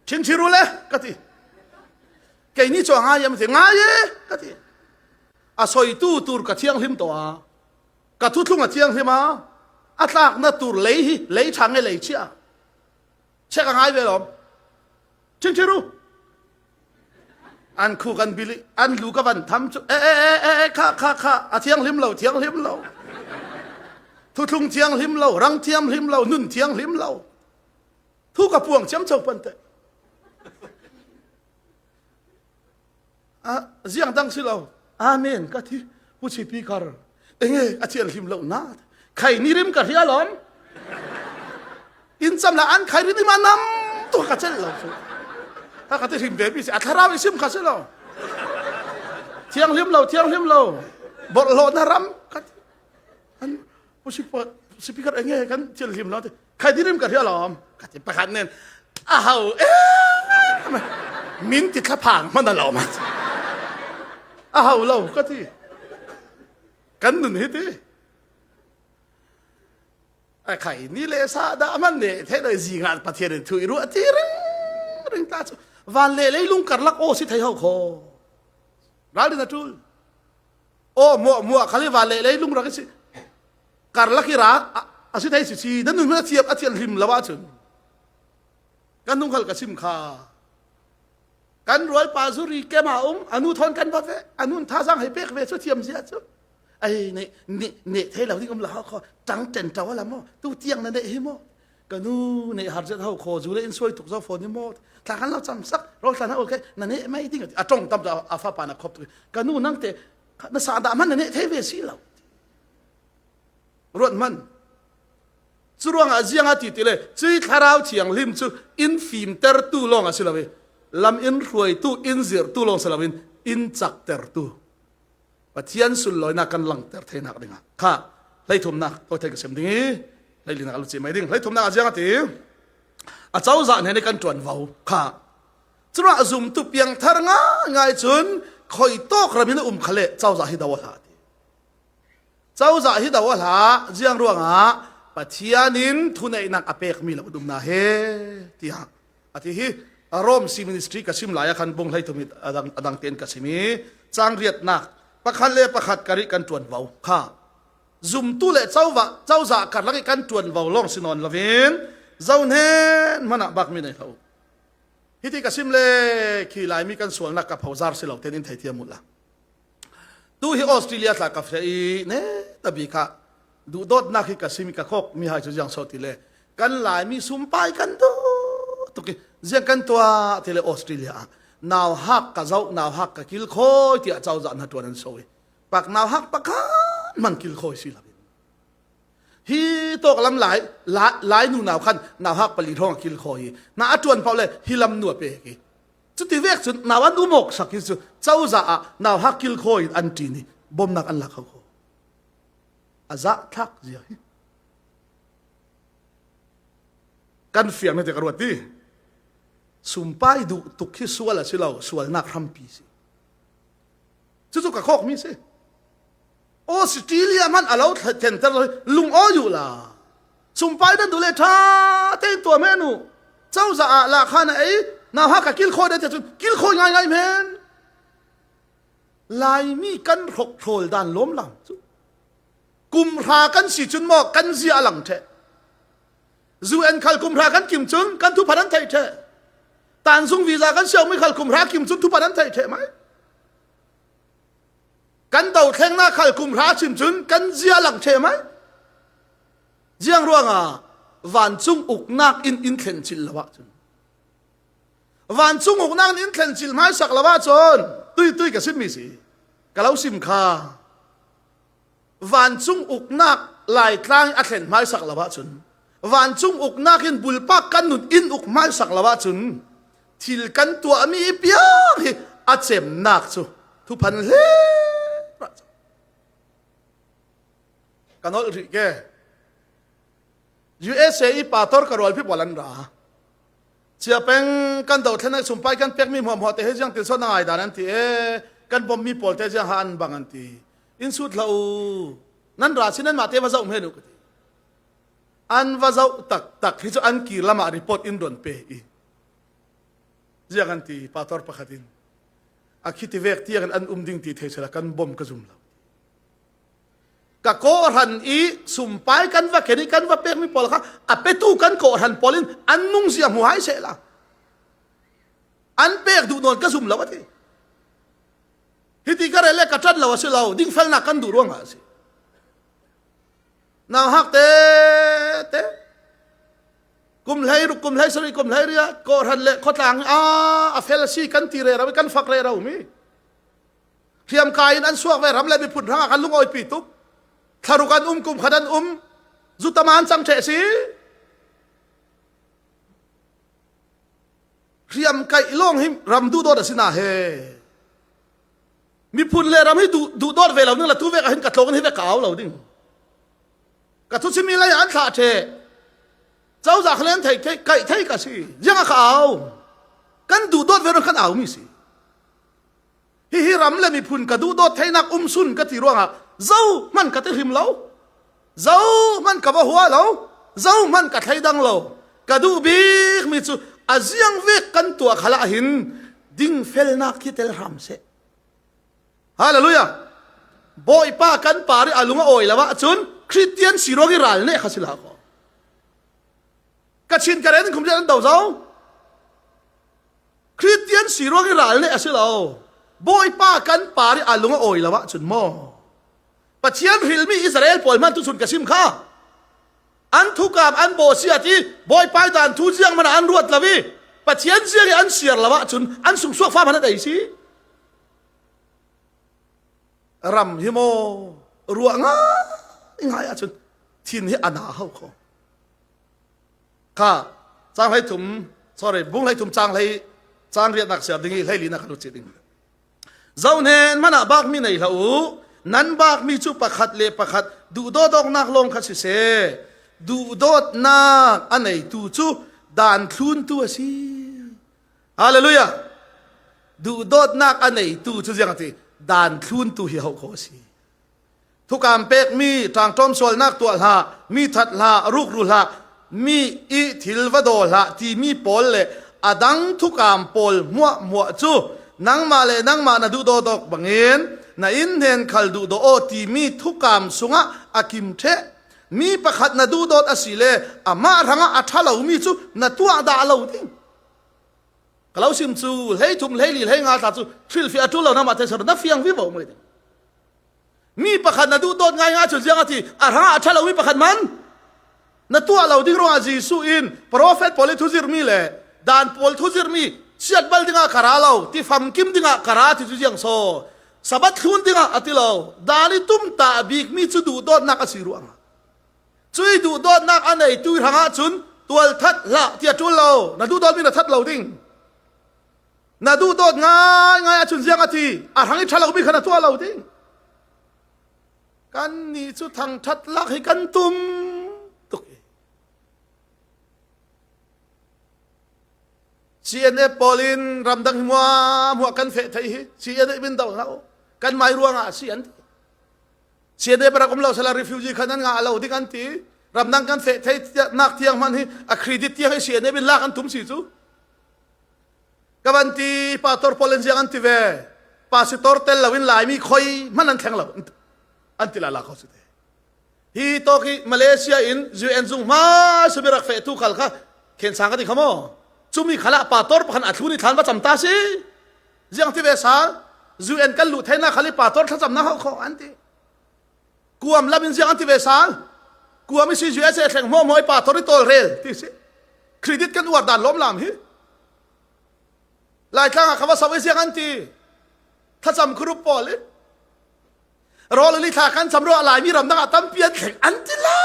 A: ชินชิรู้เลยกันที่แกนี่จ่อง่ายมันเสียง่ายก็ที่อาศัยตู้กับเที่ยงหิมตัวกับทุกลุงกับเที่ยงหิมอัตลักษณ์นั่นตู้เลยช่างให้เลยเชี่ยเช็คง่ายไปหรอชินชิรู้อันคู่กันบิลอันลูกกันทำข้าเที่ยงหิมเราทุกลุงเที่ยงหิมเรารังเที่ยงหิมเรานุ่นเที่ยงหิมเราทุกกับพวงเชื่อมโยงปันเตเสียงดังสิเราอาเมนก็ที่ผู้ชีพีคาร์เองอาเจียนหิมเราหน้าใครนิริมกับเฮียหลอมอินซัมละอันใครนิริมานำตัวกัจเจเราถ้ากัจเจหิมเบบี้สิอัธราวิซิมกัจเจเราเที่ยงหิมเราบทโลนารัมกัจอันผู้ชีพีคาร์เองกันเจียนหิมเราใครนิริมกับเฮียหลอมกัจเจประคันเน้นมินติดขะผางมันน่ะหลอมเราก็ที่กันหนุนฮิตไอ้ไข่นี่เลซ่าดามันเนี่ยเท่าไรสิงานประเทศถุยรู้ที่เรื่องตาจูวันเล่เลยลุงกัดลักโอสิไทยเขาโคร้านนี้นะจูโอ้มัวเขาเรียกวันเล่เลยลุงรักสิกัดลักที่รักอาสิไทยสินั่นนุ่นมันเทียบอาเทียนหิมละว่าจุนกันนุ่งเขากระซิมขากันรวยปาสุรีแกมาอนุทนกันบ่เวอนุท่าสังให้เป๊กเวสุเทียมเสียจุไอ้เนี่ยเท่เราที่กำลังเขาจังเจนเจ้าละมั้งตู้เตียงนั่นได้เหมั้งก็นู่นเนี่ยหาเจ้าเขาโคจูเลยอินช่วยถูกเจ้าฝนนี่มั้งถ้ากันเราจำสักเราท่านโอเคนั่นเนี่ยไม่ดิ้งอ่ะจงตำจะอาฟ้าปานะครบตัวก็นู่นนั่งเตะน่าสาดามันนั่นเนี่ยเทเวสีเรารวดมันจุดว่างอาเจียงอาทิตย์เลยจุดข้าวเที่ยงริมจุดอินฟิมเตอร์ตู้ลงอาศิลาเวลำอินรวยตู้อินเสียตู้ลงสลับอินจักเตอร์ตู้ ปะเทียนสุดลอยนักกันหลังเตอร์เทนักดิ่งค่ะไล่ทุ่มนักตัวเทกเสมดิ่งไล่ลินักลุจิไม่ดิ่งไล่ทุ่มนักอาเจียงตีอาเจ้าจะเนี่ยในกันจวนเฝ้าค่ะจุระซุ่มตุเปียงทารงาง่ายจนคอยโตกระมินขะเลเจ้าจะฮิดาวะลาเจ้าจะฮิดาวะลาเจียงรัวงาปะเทียนินทุนไอนักอเปกมีละดุมนาเฮที่ฮะอาทิฮีอารมณ์ซีมินิสทรีกัสิมหลายคันบงไล่ทุ่มิดอดังเตียนกัสิมีจางเรียดนักประคันเล่ประคัดกริกันจวนเฝ้าค่ะซุ่มตุเล่เจ้าจะกัดลักกันจวนเฝ้าล่องสินอนละเวนเจ้าเนนมันบักมีในเขาฮิติกัสิมเล่ขี่ลายมีกันส่วนนักกับเผาซาร์สิเหล่าเทนินไทยเทียมุลละดูที่ออสเตรเลียหลักกับเสียเนตบีค่ะดูโดดนักฮิกัสิมิกะคกมีหายจุดยังโซติเล่กันลายมีซุ่มไปกันดูตุกิเจียงกันตัวเทเลออสเตรเลียนาวฮักกับเจ้านาวฮักกับกิลโคยที่เจ้าจะนัดตัวนั้นโซ่ปักนาวฮักปักกันมันกิลโคยสิละฮีโตกลำหลายหนูนาวคันนาวฮักปลีทองกิลโคยน่าจวนเปล่าเลยฮิลำหนัวเปกีจุดที่เวกสุดนาวันอุโมกสักทีสุดเจ้าจะนาวฮักกิลโคยอันจีนี่บ่มนักอันหลักเขาอาจะทักเจียกันเฟียงในแต่กระวดที่สุมไปดูตุกที่สวลสิเราสวลนักทำปีสิจุดกับโคกมีสิออสเตรเลียมันเราเห็นแต่ลุงอ้ออยู่ล่ะสุมไปนั่นดูเลยท่าเต้นตัวแม่หนูเจ้าจะละขนาดไอ้นาฮักกับกิลโคได้แต่จุดกิลโคง่ายๆแม่นลายมีกันหกโถลด้านล้มหลังกุมพากันสีจุนหมอกกันเสียหลังเทจูเอ็นขัลกุมพากันกิมจุนกันทุพนันไทยเทตานซุงวีซ่ากันเชียวไม่ขัลกุมพากิมจุนทุพนันไทยเทไหมกันเต่าแทงหน้าขัลกุมพาชิมจุนกันเสียหลังเทไหมเจียงรัวงวันซุงอุกนักอินเข็นจิลละวะจนวันซุงอุกนักอินเข็นจิลไม่สักละวะจนตุยกับซิมมีสิกับเราซิมคาวันซุงอุกนักหลายครั้งอัดเข็นไม่สักละวะจนวันซุงอุกนักอินบุลปักกันนุนอินอุกไม่สักละวะจนทิลกันตัวมีเปียกอาเจมนักสุทุพันเล่กันเอาอีกแกUSA ปาตอร์กรอลพิบวัลันราเชื่อเป็นกันเดาเท่านั้นสุมไปกันเปียกมีหัวหัวแต่เฮจังติดสนายดานันทีกันบอมมีปอลเตจังฮันบางอันทีอินสุดเรานั่นราสินั้นมาเทวะเจ้าเมนุกติอันวะเจ้าตักที่จะอันกีละมารีพอร์ตอินโดนเปย์จังอันทีปาตอร์ปะขัดินอาคิดที่เวกที่กันอันดิ่งที่เทเชละกันบอมกระซุมเรากะโกรันอีสุมไปกันว่าแค่นี้กันว่าเป๊กไม่พอละครับอ่ะไปตู้กันโกรันพอลินอันนุ่งเสียหัวหายเสละอันเป๊กดูนอนกระซุมแล้ววะที่ฮิติการเล่กระจัดแล้ววะสิเราดิ้งเฟลนักกันดูร่วงหาสินาวฮักเตกุมไลรุกุมไลสรีกุมไลเรียโกรันเล่ขดหลังเฟลซีกันตีเรเราไปกันฟักเรเรามีเทียมกายนั้นสวกเวรำเลยไปพุ่นร่างกันลุงอ้อยปีตุกทารุกันกุมขดันจุตมานจังเฉสีเทียมไก่ล่องให้รำดูโดดสินาเฮมีพุ่นเลยรำให้ดูโดดเวลานึงละทุเวกเห็นกระโถนให้เวกเอาเราดิ้งกระทุสิมีอะไรอันขาดเชเจ้าจากเล่นไทยไก่ไทยกันสิยังก็เอากันดูโดดเวลากันเอามีสิฮิรำเลยมีพุ่นกระดูโดดไทยนักซุนกะติร่วงเจ้ามันกะติหิมเราเจ้ามันกะบ่หัวเราเจ้ามันกะไทยดังเรากะดูบีกมีสุอาเซียงเวกกันตัวขละหินดิ้งเฟลนักคิดเตลรำเสฮาเลลูยาบอยป้ากันปาริอาลุงโอยละวะจุนคริสเตียนสิโรกิรัลเนี่ยข้าสิลาก็กะชินกะเรนคุมจะนั่นเดาเจ้าคริสเตียนสิโรกิรัลเนี่ยสิลาบอยป้ากันปาริอาลุงโอยละวะจุนโมปัจจัยฮิลมีอิสราเอลปล่อยมันทุสุนกะซิมข้าอันทุกามอันโบเสียที่บอยป้ายด่านทุเจียงมันอันรวดละวิปัจจัยเสียอันเสียละวะจุนอันสุงสวกฟ้ามันได้สิรำฮิโมรัวง่ายจุนทินให้อนาเขาเขาข้าจ้างให้ถุม sorry บุ้งให้ถุมจ้างให้จ้างเรียนนักเสียดิ้งให้ลีนักรู้จิตดิ้ง zo nen mana bak mi nei lau nan bak mi chu pakhat le pakhat du do dok nak long kha si se du dot nak anei tu chu dan thun tu asi hallelujah du dot nak anei tu chu jang ati dan thun tu hi ho kho si thu kam pek mi tang tom sol nak tu la mi that la ruk ru la mi I thil va do la ti mi pol le adang thu kam pol muwa chu nang ma le nang ma na du do dok bangin na in hen khal du do o ti mi thu kam sunga akim the mi pakhat na du dot asile ama ranga athalo mi chu na tua da lo ding kalau sim chu hei thum hei li hei nga ta chu thil fi atu lo na ma te sar na fiang vi bo mo mi pakhat na du dot ngai nga chu jang ati ranga athalo mi pakhat man na tua lo ding ro a jisu in prophet poli thuzir mi le dan pol thuzir mi siat bal dinga karalo ti fam kim dinga karati chu jang so sabat khun dinga atilo dali tum ta bik mi chu du dot nak asiru anga chui du dot nak anei tu hanga chun tual that la tia tu lo na du dot mi na that lo ding na du dot ngai chun jang ati hangi thalo mi khana tu lo ding kan ni chu thang that lak hi kan tum tuk CNA Polin ramdang mua kan fe thai hi CNA bin daw na kan mai ruanga CNA para kum lo sala refugee khanan nga alo ding anti ramdang kan fe thai nak tiang man hi accredit tiang hi CNA bin la kan tum si chu kabanti pastor Polin jiang anti ve pastor tel lawin lai mi khoi manan thang lo anti la la khosite hi to ki Malaysia in UN zung ma subirak fe tu kal kha ken sang ka di khamo chumi khala pator pakhan athuni than ba chamta si jiang ti ve sa UN kan lu thaina khali pator tha chamna kho anti kuam labin jiang ti ve sa kuam si US e thleng mo moi pator ri tol rel ti si credit kan war dan lom lam hi lai tlang khawa sawi jiang anti tha cham khru pol rol li tha kan chamro alai mi ram na tam pian thleng anti la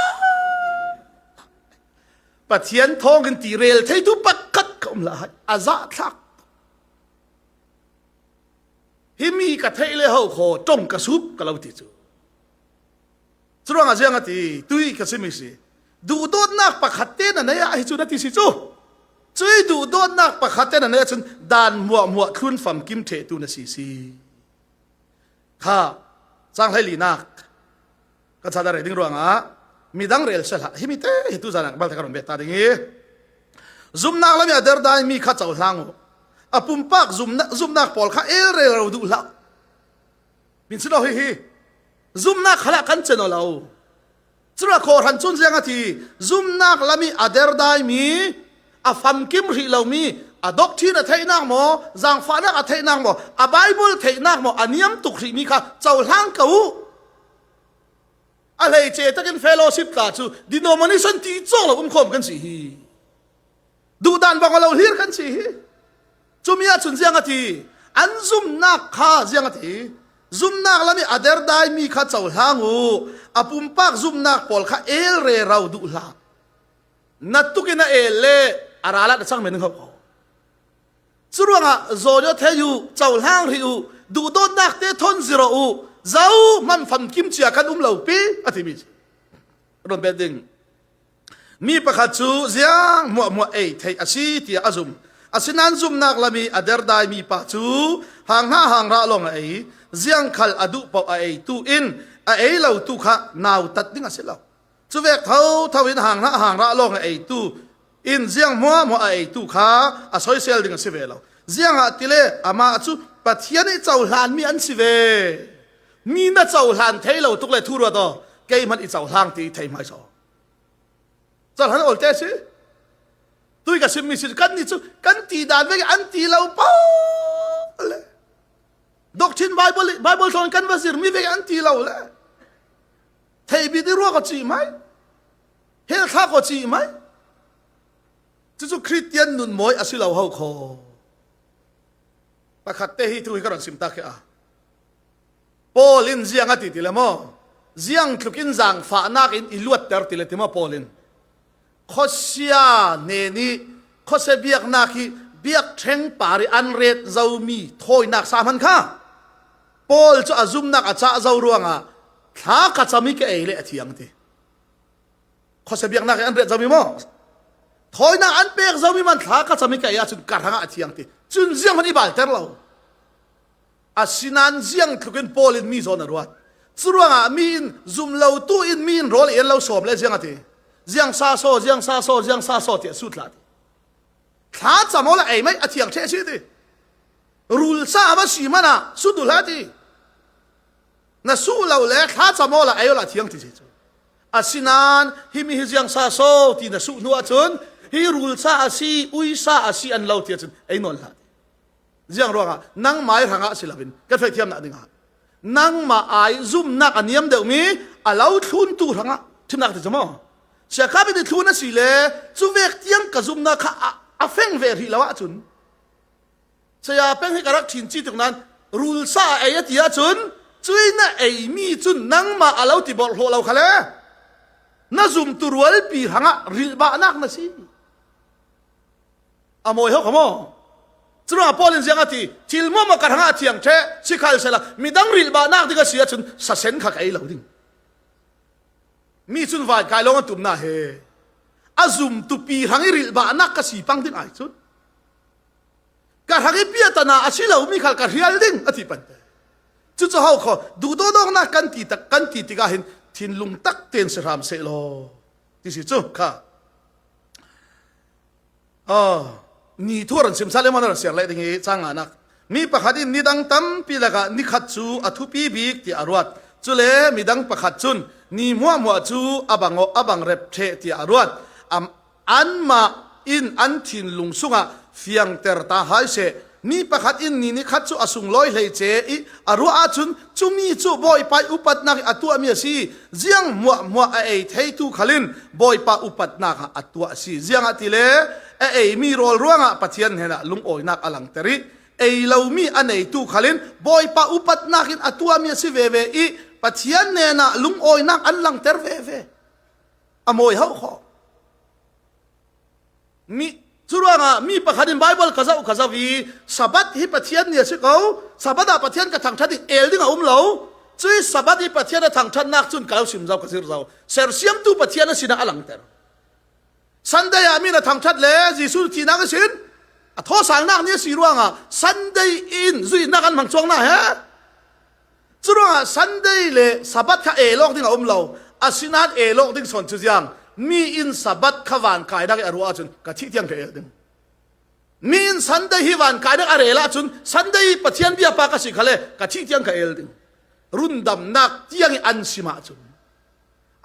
A: pathian thong kan ti rel thei tu pakkat kom la aza thak himi ka thei le ho kho tong ka sup ka lo ti chu chuang a jiang ati tui ka simi si du dot nak pakhat te na ya hi chu na ti si chu chui du dot nak pakhat te na ne chun dan muwa khun fam kim the tu na si kha chang hai li nak ka chada re ding ruanga midang rel sala himite hitu jana bal ta karon beta dingi zumnak lam ya der dai mi kha chaw hlangu apum pak zumnak pol kha el rel du la min sino hi zumnak khala kan cheno lo chura kho han chun janga thi zumnak lami ader dai mi afam kim ri lo mi adok thi na thainak mo jang fa na thainak mo a bible thainak mo aniam tukri mi kha chaw hlang kau alei che takin fellowship ta chu denomination ti chong lo khom kan si hi du dan bang lo hlir kan si hi chumia chun jiang ati an zum nak kha jiang ati zum nak lami ader dai mi kha chaw hangu apum pak zum nak pol kha el re rau du la natukina ele arala da chang men kho churuanga zoyo theyu chaw hang riu du do nak te thon zero u zau man fam kim chia kan lo pi atimi ron beding mi pakhat chu jiang mo ei thei asi ti azum asinan zum nak lami ader dai mi pa chu hang ra long ei jiang khal adu pa ei tu in a ei lo tu kha naw tat ding asilo chu vek thau in hang ra long ei tu in jiang mo ei tu kha a social ding asivelo jiang atile ama chu pathian e chaw hlan mi an sive mi na chaw hlan thei lo tuk le thu ro do ke man I chaw hlang ti thei mai so chaw hlan ol te si tui ka sim mi si kan ni chu kan ti dan ve an ti lo pa le doctrine bible thon kan wasir mi ve an ti lo le thei bi di ro ko chi mai hel kha ko chi mai chu Christian nun moi asilo ho kho pakhat te hi thu hi karon sim ta khe a Polin ziang ati tilamo ziang thukin zang fa nak in iluat ter tiletimo Polin khosia ne ni khose biak na ki biak theng pari an ret zomi thoi nak sa man kha ปอลจะอาซุมนักอาจจะเจ้ารวงถ้าขัดสามีก็เอเล่ที่ยังทีข้อเสียบียงนักอันเรียจะมีมั้งถอยนักอันเปียกจะมีมันถ้าขัดสามีก็เอจุนกัดหางที่ยังทีจุนเสียงมันอีบาลเตอร์เราอาศินันเสียงทุกคนปอลินมีโซนอรวดสุรวงมีนซุมเราตู้อินมีนโรลเอลเราสอบเลยเสียงทีเสียงซาโซเสียงซาโซเสียงซาโซที่สุดละถ้าจะมองละไอ้ไม่อธิยังเทชิดีรูลซาบสีมันสุดละทีน่ะสู้เราเลยถ้าจะมองละไอ้ละที่ยังที่สุดอาศินันฮิมีเสียงซาโซที่น่ะสู้นัวจนฮิรูลซาอาซีอุยซาอาซีอันเราที่จนไอ้นนละเสียงร้องนั่งไม่หังอาศิลปินก็เฟกเทียมนักดิ่งนั่งมาไอซุ่มนักอันยมเดียวมีเราทุนตูหังที่นักที่จะมองเสียข้าไปในทุนนั่นสิเลยจุเวกเทียงกับซุ่มนักอาเฟงเวรีละวะจุนเสียเป็นให้กระถิ่นจีตรงนั้นรูลซาไอ้ที่จุนจุยน่ะไอ้มีจุนนั่งมาเราที่บอกเราเขาเลยน่าซุ่มตัวรวยปีหังริบะนักนั่นสิอโมยเขาขโมยจุดว่าพอลินเสียงที่ทิลมั่วมากันหังที่ยังเช่สิขายเสร็จละมีดังริบะนักที่ก็เสียจุนสัเซนขักไอ้เราดิ้งมีจุนฝ่ายกายลงตุ่มหน้าเฮอาซุมตุปีหังริบะนักก็สีปังดิ้งไอ้จุนการหังเปียตนาอาชีเรามีขัดการเรียลดิ้งอธิปันเตจุดจะเขาขอดูโดดนักกันตีติกาเห็นทินลุงตักเตียนสรามเสโลที่สิจุค่ะนี่ทั่วรันสิมซาเลมันรันเสียงเลยที่งี้จ้างงานักมีประคัดนิดังตั้มปีละกะนิขัดจูอัทุปีบิกที่อารวดจุเลมีดังประคัดจุนนี่มัวจูอบังเรปเทที่อารวดอันมาอินอันทินลุงสุงะเฟียงเตอร์ตาหายเสมีประคัดอินนี่นิขัดจูอสุงลอยเลยเจอีอารวดจุนจุมีจูบอยไปอุปัตนักอัตัวมีสีเจียงมัวเอเทตูขลินบอยไปอุปัตนักอัตัวสีเจียงอติเลมีโรลร่วงปะเทียนเห็นลุงโอยนักอลังเตริเรามีอันไหนตู้ขลินบอยปะอุปัตนักินอัตัวมีสิเวเวอีปะเทียนเนนะลุงโอยนักอันลังเตรเวเวอโมยเขาขอมีสุรวงมีประคันไบเบิลข้าวีสับัดที่ปะเทียนเนี่ยสิเขาสับัดปะเทียนกับทางชัดเอลดิ้งเหลาจุยสับัดที่ปะเทียนทางชัดนักจุนกล่าวสิมเจ้ากสิรเจ้าเสียเสียมตู้ปะเทียนสินะอลังเตรสันเดียมีนะทางชัดเลยจีสุที่นักสินทอสางนักเนี่ยสิรวงสันเดียอินจุยนักกันมังจวงนะฮะจุรวงสันเดียเลยสับัดข้าเอลอกดิ้งเหลาอาศินัดเอลอกดิ้งส่วนจุดยังมีอินสับัดขวานกายนักอรัวจุนกะทิเทียงเกลดึงมีอินสันเดียฮิวานกายนักอเรลจุนสันเดียปะเทียนเบียปากสิขเลยกะทิเทียงเกลดึงรุนดำนักเทียงอันสิมาจุน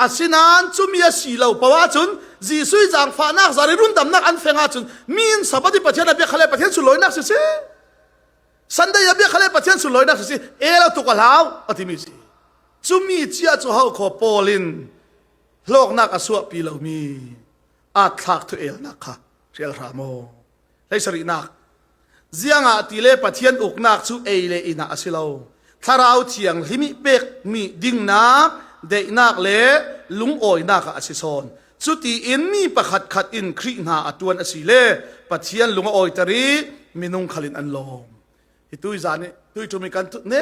A: อาศินันจุมีสีเหลาปวาจุนจีสุยจางฟ้านักจาริรุนดำนักอันเฟงอาจุนมีอินสับัดที่ปะเทียนเบียขเลยปะเทียนสุดลอยนักสิสันเดียเบียขเลยปะเทียนสุดลอยนักสิเราตุกลาวอธิมิสิจุมีเจียจุเขาขอปอลินโลกนักอสวปีเหล่ามีอาทักทุเอลนักค่ะเรียลรามไลสรินักเจียงอาติเลปะเทียนอุกนักชูเอเลอินาอสิเลาถ้าเราเทียงลิมิเบกมีดิ่งนักเดนักเลลุงโอยนักอสิซอนสุตีอินมีประขัดอินครีนาอตวนอสิเลปะเทียนลุงโอยตรีมินุงขลินอันลมฮิตุยจานี่ตุยจุมีกันตุเน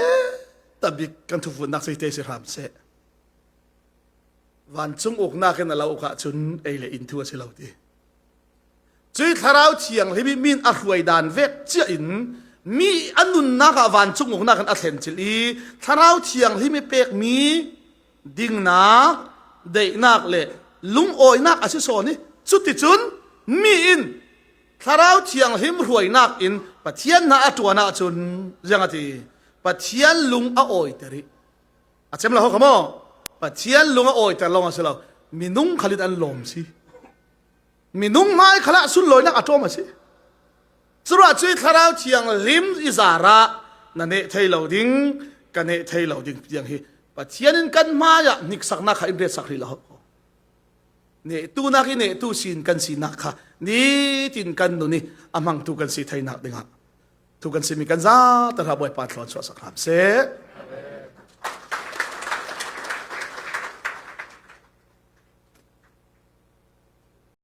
A: ตบิกกันทุฟุนนักสิเตสิรามเซวันจุงอกนักเราอกจุนเอเลอินทัวสิเราดีจุยทาราวเทียงที่มีนอรวยดานเวกเจียอินมีอันนุนนักวันจุงอกนักอัศเห็นจิลีทาราวเทียงที่มีเปกมีดิ่งนักเดนักเละลุงโอยนักอาศิโซนี่จุดที่จุนมีอินทาราวเทียงที่รวยนักอินปะเทียนนักตัวนักจุนยังไงที่ปะเทียนลุงอโอยเตริอาจจะไม่เราขโมยปะเทียนลุงโอยแต่ลงอาศัยเรามีนุ่งขลิดอันลมสิมีนุ่งไม้ขละสุดลอยนักอัตโตมาสิสุดว่าจุยทาราวเทียงลิมอิสาระนั่นเนเทเหล่าดิ้งกันเนเทเหล่าดิ้งอย่างที่ปะเทียนกันมาอย่านิกสักนักขันเรียสักทีละเนตูนักเนตูสินกันสินักค่ะนี่ตินกันนู่นนี่อามังตูกันสิไทยนักดิ้งฮะตูกันสิมีกันซาแต่เราบ่อยปาดหลอนสวดสักครั้งเส